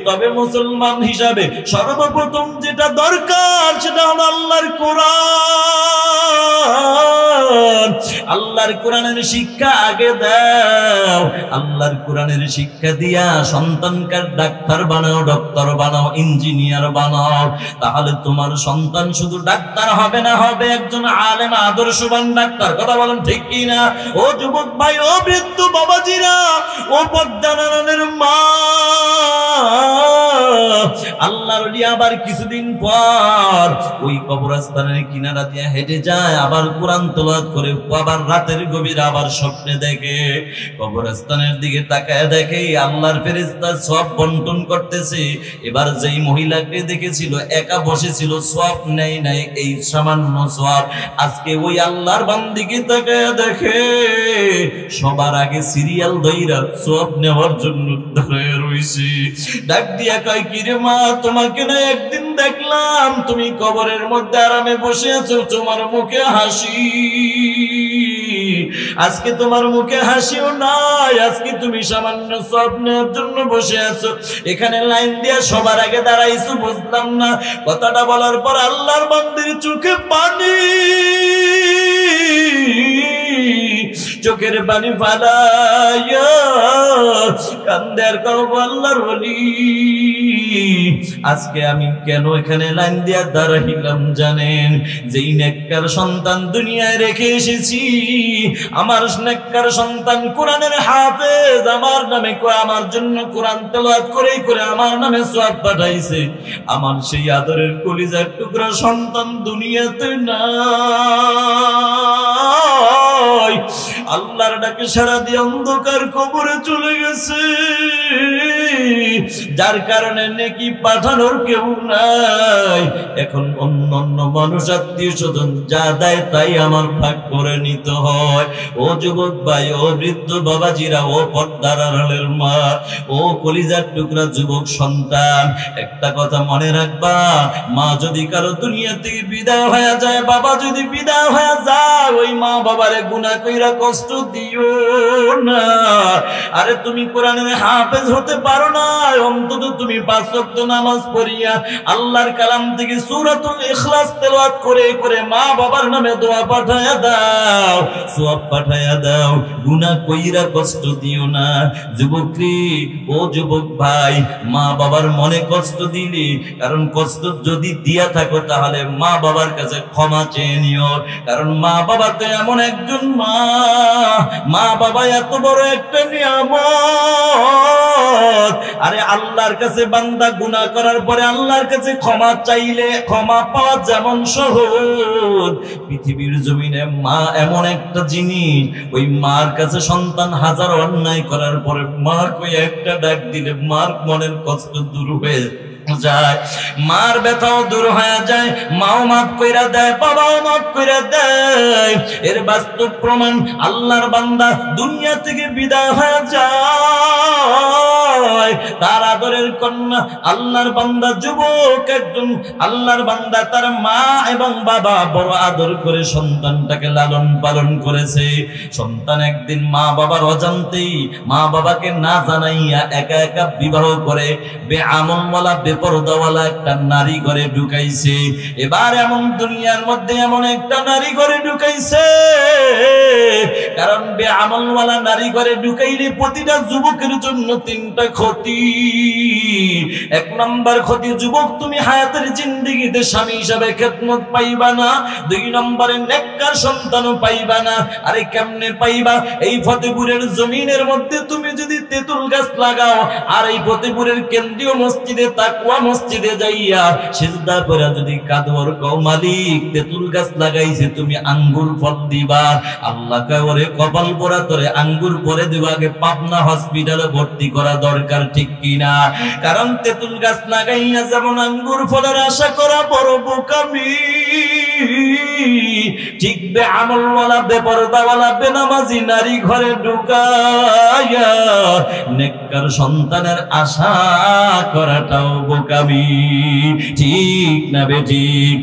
তবে মুসলমান হিসাবে সর্বপ্রথম যেটা দরকার সেটা হলো আল্লাহর কোরআন। আল্লাহর কোরআনের শিক্ষা আগে দাও। আল্লাহর কোরআনের শিক্ষা দিয়া সন্তানকে ডাক্তার বানাও, ডক্টর বানাও, ইঞ্জিনিয়ার বানাও। তাহলে তোমার সন্তান শুধু ডাক্তার হবে না, হবে একজন আলেম, আদর্শবান ডাক্তার। কথা বলেন ঠিক কি না? ও যুবক ভাই, ও বৃদ্ধ বাবাজিরা, ও পর্দার আড়ালের মা, আল্লাহর ওলি আবার কিছুদিন পর ওই কবরস্থানের কিনারা দিয়ে হেঁটে যায়, আবার কোরআন তেলাওয়াত করে, আবার রাতের গভীরে আবার স্বপ্নে দেখে, কবরস্থানের দিকে তাকায় দেখে আল্লাহর ফেরেশতা সওয়াব বন্টন করতেছে। এবার যেই মহিলাকে দেখেছিল একা বসেছিল, সওয়াব নেই নাই, এই সামান্য সওয়াব, আজকে ওই আল্লাহর বান্দিকে তাকায় দেখে সবার আগে সিরিয়াল ধইরা সওয়াব নেওয়ার জন্য দাঁড়ায় রইছে। ডাক দিয়া কয়, কিরে মা, তোমাকে না একদিন দেখলাম তুমি কবরের মধ্যে আরামে বসে আছো, তোমার মুখে হাসি, আজকে তোমার মুখে হাসিও নাই, আজকে তুমি সামান্য সওয়াব নেওয়ার জন্য বসে আছো, এখানে লাইন দিয়া সবার আগে দাঁড়াইছো, বুঝলাম না। কথাটা বলার পর আল্লাহর বান্দির চোখে পানি। চোখের পানি ফালাইয়া কান্দে আর কও আল্লাহর ওলি আজকে আমি কেন এখানে লাইন দিয়া দাঁড়াইলাম জানেন? যেই নেককার সন্তান দুনিয়ায় রেখে এসেছি, আমার নেককার সন্তান কোরআনের হাফেজ, আমার নামে আমার জন্য কোরআন তেলাওয়াত করে আমার নামে সওয়াব পাঠাইছে, আমার সেই আদরের কলিজার টুকরা সন্তান দুনিয়াতে নাই। আল্লাহর ডাকে সাড়া দিয়ে অন্ধকার কবরে চলে গেছে, যার কারণে নেকি পাঠানোর কেউ নাই। এখন অন্য মানুষ আত্মীয় স্বজন যা দেয় তাই আমার ভাগ করে নিতে হয়। ও যুবক ভাই, ও বৃদ্ধ বাবাজিরা, ও পর্দার আড়ালের মা, ও কলিজার টুকরা যুবক সন্তান, একটা কথা মনে রাখবা, মা যদি কারো দুনিয়া থেকে বিদায় হয়ে যায়, বাবা যদি বিদায় হয়ে যায়, ওই মা বাবারে গুনাহ কইরা কষ্ট দিও না। আরে তুমি কোরআনের হাফেজ হতে পারো না, অন্তত তুমি 5 ওয়াক্ত নামাজ পড়িয়া আল্লাহর কালাম থেকে সূরাতুল ইখলাস তেলাওয়াত করে মা বাবার নামে দোয়া পাঠায়া দাও, সওয়াব পাঠায়া দাও, গুনাহ কইরা কষ্ট দিও না। যুবকী, ও যুবক ভাই, মা বাবার মনে কষ্ট দিলি, কারণ কষ্ট যদি দিয়া থাকো তাহলে মা বাবার কাছে ক্ষমা চেয়ে নিও, কারণ মা বাবা তো এমন একজন মা বাবা এত বড় একটা নিয়ামত। আরে আল্লাহর কাছে বান্দা গুনাহ করার পরে আল্লাহর কাছে ক্ষমা চাইলে ক্ষমা পাওয়া যেমন সহজ, পৃথিবীর জমিনে মা এমন একটা জিনিস, ওই মার কাছে সন্তান হাজার অন্যায় করার পরে মার কই একটা ডাক দিলে মার মনের কষ্ট দূর হয়ে যায়, মার ব্যথাও দূর হয়ে যায়, মাও মাফ কইরা দেয়, বাবাও মাফ কইরা দেয়। এর বাস্তব প্রমাণ, আল্লাহর বান্দা দুনিয়া থেকে বিদায় হয়ে যায়, তার আদরের কন্যা আল্লাহর বান্দা যুবক একজন আল্লাহর বান্দা তার মা এবং বাবা বড় আদর করে সন্তানটাকে লালন পালন করেছে। সন্তান একদিন মা বাবার অজান্তেই, মা বাবাকে না জানাইয়া একা একা বিবাহ করে বেআমলওয়ালা বেপরদাওয়ালা একটা নারী ঘরে ঢুকাইছে। এবার এমন দুনিয়ার মধ্যে এমন একটা নারী ঘরে ঢুকাইছে, কারণ বেআমলওয়ালা নারী ঘরে ঢুকাইলে প্রতিটা যুবকের জন্য 3টা ক্ষতি। 1 নম্বর ক্ষতি, যুবক তুমি হায়াতের জিন্দেগিতে স্বামী হিসাবে খেদমত পাইবা না। 2 নম্বরে নেককার সন্তানও পাইবা না। আরে কেমনে পাইবা? এই ফতেপুরের জমিনের মধ্যে তুমি যদি তেঁতুল গাছ লাগাও, আর এই ফতেপুরের কেন্দ্রীয় মসজিদে তাকওয়া মসজিদে যাইয়া সিজদা করে যদি কাদর কও মালিক তেঁতুল গাছ লাগাইছে তুমি আঙ্গুর ফল দিবা, আল্লাহ কয় ওরে কপাল পোড়া, তোরে আঙ্গুর পরে দিবা, আগে পাবনা হসপিটালে ভর্তি করা দরকার, ঠিক কিনা? কারণ তেঁতুল গাছ লাগাইয়া যেমন আঙ্গুর ফলের আশা করা বড় বোকামি, ঠিক বেআমলওয়ালা বেপরদাওয়ালা বেনামাজি নারী ঘরে ঢুকাইয়া নেককার সন্তানের আশা করাটাও বোকামি, ঠিক না বেঠিক?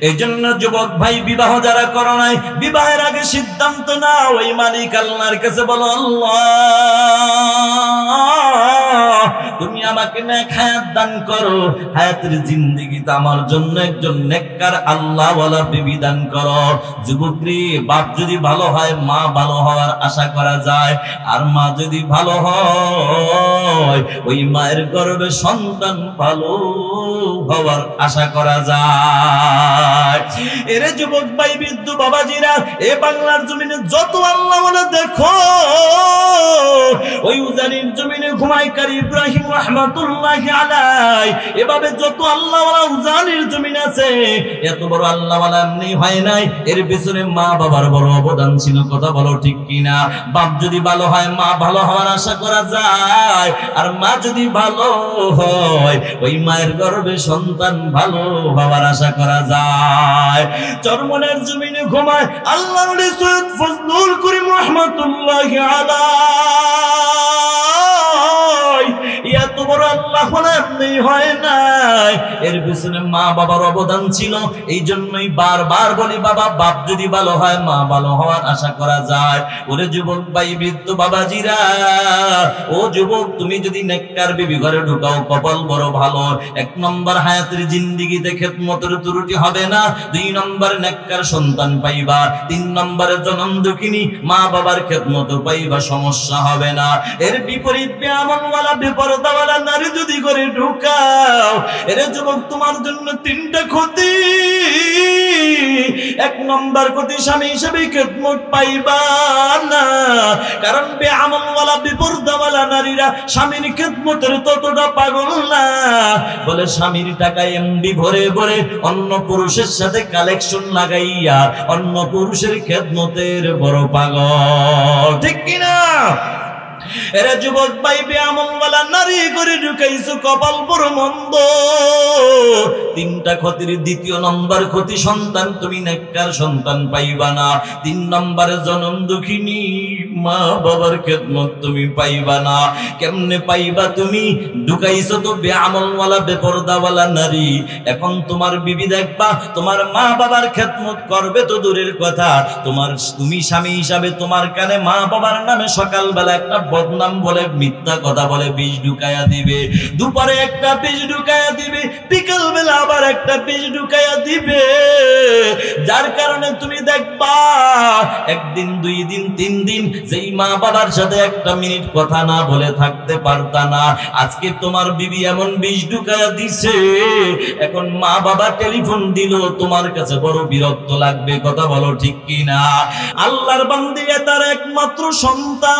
এই জন্য যুবক ভাই, বিবাহ যারা করো নাই, বিবাহের আগে সিদ্ধান্ত নাও, ওই মালিক আল্লাহর কাছে বলো, আল্লাহ তুমি আমাকে নেক হায়াত দান করো, হায়াতের জিন্দেগিতে আমার জন্য একজন নেককার আল্লাহওয়ালা বিবি দান করো। যুবকী, বাপ যদি ভালো হয় মা ভালো হওয়ার আশা করা যায়, আর মা যদি ভালো হয় ওই মায়ের গর্ভে সন্তান ভালো হওয়ার আশা করা যায়। এরে যুবক ভাই, বৃদ্ধ বাবাজিরা, এ বাংলার জমিনে যত আল্লাহওয়ালা দেখো, ওই উজানির জমিনে ঘুমাইকারী ইব্রাহিম রাহমাতুল্লাহি আলাইহি, এভাবে যত আল্লাহওয়ালা উজানির জমিন আছে, এত বড় আল্লাহওয়ালা এমনি হয় নাই, এর পিছনে মা বাবার বড় অবদান ছিল, কথা বলো ঠিক কিনা? বাপ যদি ভালো হয় মা ভালো হওয়ার আশা করা যায়, আর মা যদি ভালো হয় ওই মায়ের গর্ভে সন্তান ভালো হওয়ার আশা করা যায়। চরমনের জমিনে ঘুমায় আল্লাহর ওলি সৈয়দ ফজলুল করিম রাহমাতুল্লাহি আলাইহি, এত বড় আল্লাহ কখনো এমনি হয় নাই। এর পিছনে মা বাবার অবদান ছিল। এই জন্যই বারবার বলি, বাবা বাপ যদি ভালো হয় মা ভালো হওয়ার আশা করা যায়। ওরে যুবক ভাই, বৃদ্ধ বাবাজিরা, ও যুবক, তুমি যদি নেককার বিবি ঘরে ঢুকাও কপাল বড় ভালো। 1 নম্বর হায়াতের জিন্দেগিতে খেদমতের ত্রুটি হবে না। 2 নম্বর নেককার সন্তান পাইবা। 3 নম্বরে জনম দুঃখিনী মা বাবার খেদমত পাইবা, সমস্যা হবে না। এর বিপরীত বেআমলওয়ালা বেপরদাওয়ালা নারী যদি ঘরে ঢুকাও, এর যুবক তোমার জন্য 3টা ক্ষতি। 1 নম্বর ক্ষতি, স্বামী হিসেবে খেদমত পাইবা না। কারণ বেআমলওয়ালা বেপরদাওয়ালা নারীরা স্বামীর খেদমতের ততটা পাগল না। বলে স্বামীর টাকা এমবি ভরে ভরে অন্য পুরুষের সাথে কালেকশন লাগাইয়া অন্য পুরুষের খেদমতের বড় পাগল, ঠিক কিনা? এরা যুবক ভাই, বেআমলওয়ালা নারী করে ঢুকাইছো, কপাল বড় মন্দ। 3টা ক্ষতির 2 নম্বর ক্ষতি, সন্তান তুমি নেককার সন্তান পাইবা না। 3 নম্বরে জনম দুঃখিনী মা বাবার খেদমত তুমি পাইবা না। কেমনে পাইবা? তুমি ঢুকাইছো তো বেআমলওয়ালা বেপরদাওয়ালা নারী। এখন তোমার বিবি দেখবা তোমার মা বাবার খেদমত করবে তো দূরের কথা, তুমি স্বামী হিসাবে তোমার কানে মা বাবার নামে সকালবেলা একটা বদনাম বলে, মিথ্যা কথা বলে বিষ ঢুকাইয়া দিবে, দুপুরে একটা বিষ ঢুকাইয়া দিবে, বিকাল বেলা আবার একটা বিষ ঢুকাইয়া দিবে। যার কারণে তুমি দেখবা 1 দিন 2 দিন 3 দিন যেই মা বাবার সাথে 1 মিনিট কথা না বলে থাকতে পারতা না, আজকে তোমার বিবি এমন বিষ ঢুকাইয়া দিছে, এখন মা বাবা টেলিফোন দিল তোমার কাছে বড় বিরক্ত লাগবে। কথা বলো ঠিক কিনা? আল্লাহর বান্দী তার একমাত্র সন্তান,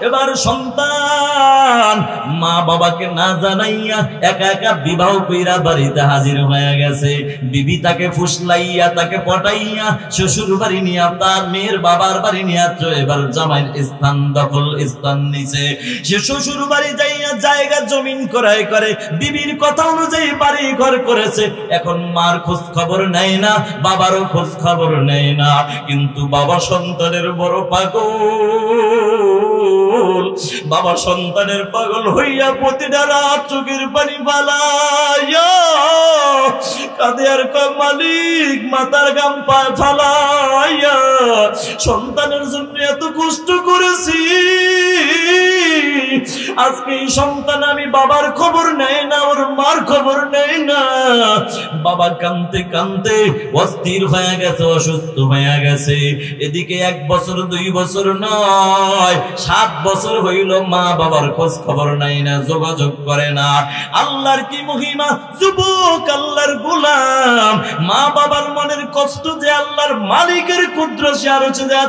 এবার সন্তান মা বাবাকে না জানাইয়া একা একা বিবাহ কইরা বাড়িতে হাজির হয়ে গেছে। বিবি তাকে ফুসলাইয়া তাকে পটাইয়া শ্বশুর বাড়ি নিয়ে, তার মেয়ের বাবার বাড়ি নিয়ে এবার জামাইয়ের স্থান নিছে। সে শ্বশুর বাড়ি যাইয়া জায়গা জমিন ক্রয় করে বিবির কথা অনুযায়ী বাড়ি ঘর করেছে। এখন মার খোঁজ খবর নেয় না, বাবারও খোঁজ খবর নেয় না। কিন্তু বাবা সন্তানের বড় পাগল। বাবা সন্তানের পাগল হইয়া প্রতিটা রাত চোখের পানি ফালাইয়া কাঁদে আর কয়, মালিক মাথার গাম পায় ফালাইয়া সন্তানের জন্য এত কষ্ট করেছি, আজকে এই সন্তান আমি বাবার খবর নেয় না, ওর মার খবর নেয় না। বাবা কাঁদতে কাঁদতে অস্থির হয়ে গেছে, অসুস্থ হয়ে গেছে। এদিকে 1 বছর 2 বছর নয়, 7 বছর হইল মা বাবার খোঁজ খবর নাই না, যোগাযোগ করে না। আল্লাহর কি মহিমা! যুবক আল্লাহর গোলাম, মা বাবার মনের কষ্ট যে আল্লাহর মালিকের ক্ষুদ্র সে আরো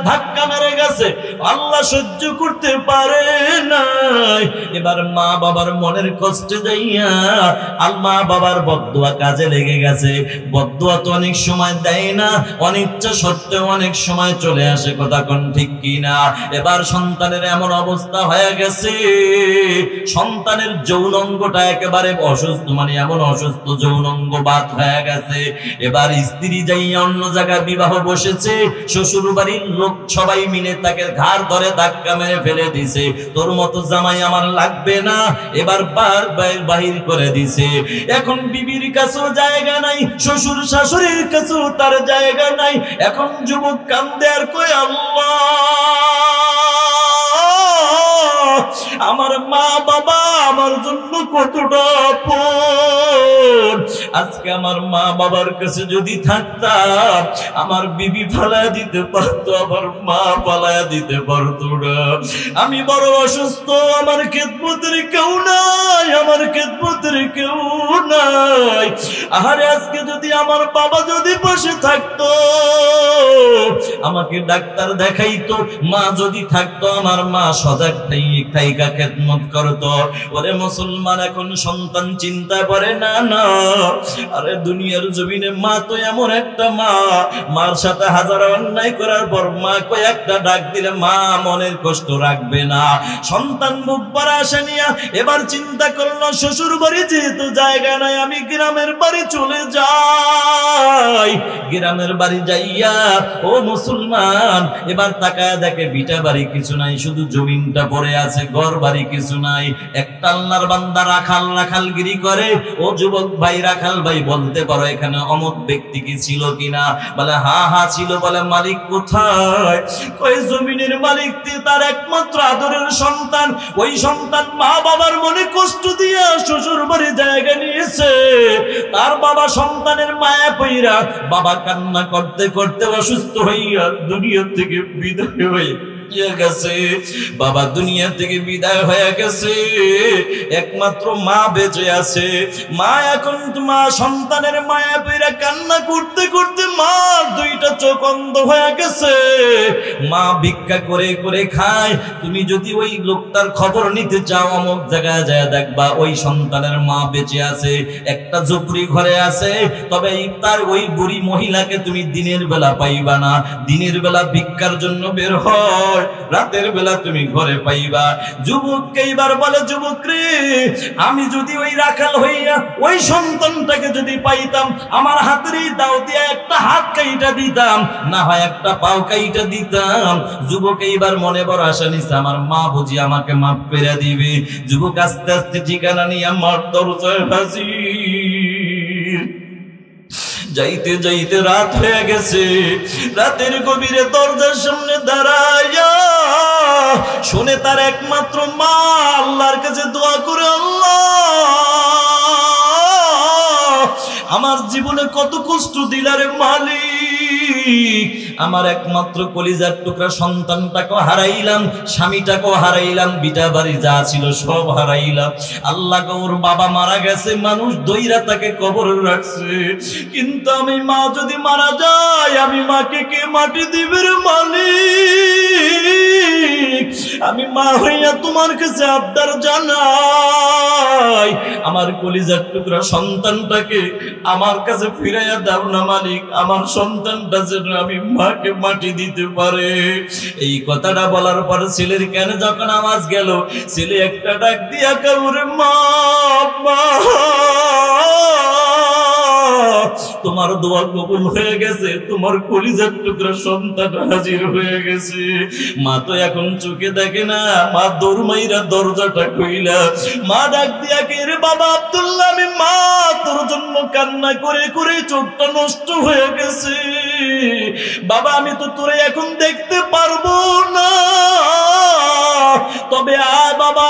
ধাক্কা মেরে গেছে, আল্লাহ সহ্য করতে পারে নাই। এবার মা বাবার মনের কষ্টে যাইয়া মা বাবার বদদুয়া কাজে লেগে গেছে। বদদুয়া তো অনেক সময় দেয় না, অনিচ্ছা সত্ত্বেও অনেক সময় চলে আসে। কথা কোন ঠিক কিনা? এবার সন্তানের এমন অবস্থা হয়ে গেছে, সন্তানের যৌনাঙ্গটা একেবারে অসুস্থ, মানে এমন অসুস্থ যৌনাঙ্গ বাদ হয়ে গেছে। এবার স্ত্রী যাইয়া অন্য জায়গায় বিবাহ বসেছে, শ্বশুর বাড়ির লোক সবাই মিলে তাকে ঘাড় ধরে ধাক্কা মেরে ফেলে দিছে, তোর মতো জামাই আমার লাগবে না। এবার বাহির করে দিছে। এখন বিবির কাছেও জায়গা নাই, শ্বশুর শাশুড়ির কাছেও তার জায়গা নাই। এখন যুবক কান্দে আর কয়, আল্লাহ আমার মা বাবা আমার জন্য কতটা আপন। আজকে আমার মা বাবার কাছে যদি থাকতাম, আমার বিবি ফালায়া দিতে পারতো, আমার মা ফালায়া দিতে পারতো না। আমি বড় অসুস্থ, আমার খেদমতের কেউ নাই, আমার খেদমতের কেউ নাই। আহারে আজকে যদি আমার বাবা যদি বসে থাকতো, আমাকে ডাক্তার দেখাইতো, মা যদি থাকতো, আমার মা সজাগ থাইকা খেদমত করতো। ওরে মুসলমান, এখন সন্তান চিন্তা করে না, না আরে দুনিয়ার জমিনে মা তো এমন একটা মা, মার সাথে হাজার অন্যায় করার পর মা কয়েকটা ডাক দিলে মা মনের কষ্ট রাখবে না। সন্তান বুক ভরা আসে নিয়া এবার চিন্তা করলো, শ্বশুর বাড়ি যেহেতু জায়গা নাই, আমি গ্রামের বাড়ি বাড়ি চলে যায়। গ্রামের বাড়ি যাইয়া ও মুসলমান এবার তাকায় দেখে ভিটা বাড়ি কিছু নাই, শুধু জমিনটা পড়ে আছে, ঘর বাড়ি কিছু নাই। একটা আল্লাহর বান্দা রাখালগিরি করে। ও যুবক ভাই, রাখাল ভাই বলতে পারো এখানে অমুক ব্যক্তি কি ছিল কিনা? বলে হ্যাঁ ছিল। বলে মালিক কোথায়? ওই জমিনের মালিক তার একমাত্র আদরের সন্তান, ওই সন্তান মা বাবার মনে কষ্ট দিয়া শ্বশুর বাড়ি জায়গা নিয়েছে। তার বাবা সন্তানের মায়া পইরা বাবা কান্না করতে করতে অসুস্থ হইয়া দুনিয়া থেকে বিদায় হয়ে গেছে। বাবা দুনিয়া থেকে বিদায় হয়ে গেছে, একমাত্র মা বেঁচে আছে। মা এখন মা সন্তানের মায়া পইরা কান্না করতে করতে মা দুইটা চোখ অন্ধ হয়ে গেছে। মা ভিক্ষা করে করে খায়। তুমি যদি ওই লোকটার খবর নিতে চাও অমুক জায়গায় যায় দেখবা ওই সন্তানের মা বেঁচে আছে, একটা ঝুপড়ি ঘরে আছে। তবে তার ওই বুড়ি মহিলাকে তুমি দিনের বেলা পাইবা না। দিনের বেলা ভিক্ষার জন্য বের হয়, রাতের বেলা তুমি ঘরে পাইবা। যুবককে এবার বলে, যুবক রে, আমি যদি ওই রাখাল হইয়া ওই সন্তানটাকে যদি পাইতাম, আমার হাতের এই দাও দিয়া একটা হাত কাইটা দিতাম, না হয় একটা পাও কাইটা দিতাম। যুবক এইবার মনে বড় আশা নিছে, আমার মা বুঝি আমাকে মাফ করে দিবে। যুবক আস্তে আস্তে ঠিকানা নিয়ে আমার দরজায় হাজির। যাইতে যাইতে রাত হয়ে গেছে। রাতের গভীরে দরজার সামনে দাঁড়াইয়া শুনে তার একমাত্র মা আল্লাহর কাছে দোয়া করে, আল্লাহ আমার জীবনে কত কষ্ট দিলারে মালিক, আমার একমাত্র কলিজার টুকরা সন্তানটাকেও হারাইলাম, স্বামীটাকেও হারাইলাম, বিটা বাড়ি যা ছিল সব হারাইলাম। আল্লাহ ওর বাবা মারা গেছে, মানুষ দইরা তাকে কবরে রাখছে, কিন্তু আমি মা যদি মারা যায় আমি মাকে কে মাটি দিবে রে মালিক? আমি মা হইয়া তোমার কাছে আবদার জানাই, আমার কলিজার টুকরা সন্তানটাকে আমার কাছে ফিরাইয়া দাও না মালিক, আমার সন্তানটা যেন আমি মাকে মাটি দিতে পারে। এই কথাটা বলার পর ছেলের কানে যখন আওয়াজ গেল, ছেলে একটা ডাক দিয়া কাউরে, মা তোমার দোয়া কবুল হয়ে গেছে, তোমার কলিজার টুকরা সন্তান হাজির হয়ে গেছে। মা তো এখন চোখে দেখে না, মা দৌড় মাইরা দরজাটা কইলা, মা ডাক দিয়া কে রে বাবা আব্দুল্লাহ, আমি মা তোর জন্য কান্না করে করে চোখটা নষ্ট হয়ে গেছে। বাবা আমি তো তোরে এখন দেখতে পারবো না, তবে আয় বাবা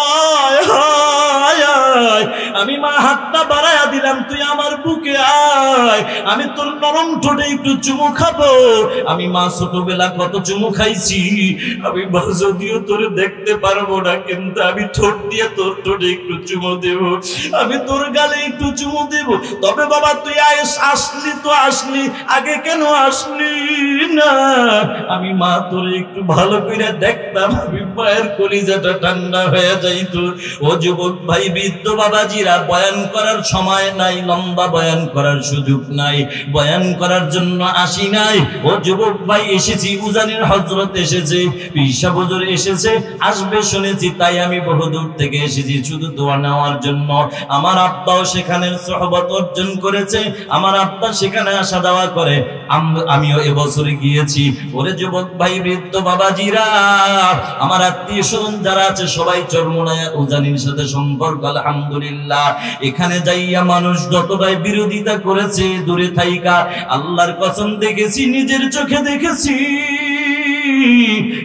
আয় আয়, আমি মা হাতটা বাড়াইয়া দিলাম, তুই আমার বুকে আয়, আমি তোর নরম ঠোঁটে একটু চুমু খাবো। আমি মা ছোটবেলা কত চুমু খাইছি, আমি যদিও তোরে দেখতে পারবো না, কিন্তু আমি ঠোঁট দিয়ে তোর ঠোঁটে একটু চুমু দেব, আমি তোর গালে একটু চুমু দেব। তবে বাবা তুই আসলি তো আসলি, আগে কেন আসলি না? আমি মা তোরে একটু ভালো করে দেখতাম, আমি মায়ের কলিজাটা ঠান্ডা হয়ে যাইতো। ও যুবক ভাই, বৃদ্ধ বাবাজিরা, বয়ান করার সময় নাই, লম্বা বয়ান করার সুযোগ নাই, বয়ান করার জন্য আসি নাই। ও যুবক ভাই, এসেছি, উজানির হযরত এসেছে, ঈশা হুজুর এসেছে, আসবে শুনেছি, তাই আমি বহুদূর থেকে এসেছি শুধু দোয়া নেওয়ার জন্য। আমার আব্বাও সেখানে সুহবত অর্জন করেছে, আমার আব্বা সেখানে আসা যাওয়া করে, আমিও এবছরে গিয়েছি। ওরে যুবক ভাই, বৃদ্ধ বাবাজিরা, আমার আত্মীয় স্বজন যারা আছে সবাই চরমোনায়া উজানির সাথে সম্পর্ক আলহামদুলিল্লাহ। এখানে যাইয়া মানুষ যতটাই বিরোধিতা করেছে দূরে থাইকা, আল্লাহর কসম দেখেছি, নিজের চোখে দেখেছি,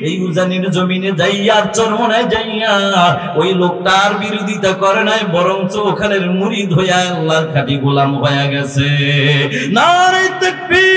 এই উজানির জমিনে যাইয়া চরমোনায় যাইয়া ওই লোকটার বিরোধিতা করে নাই, বরঞ্চ ওখানের মুরিদ হইয়া আল্লাহর খাঁটি গোলাম হয়ে গেছে। নারে তাকবীর।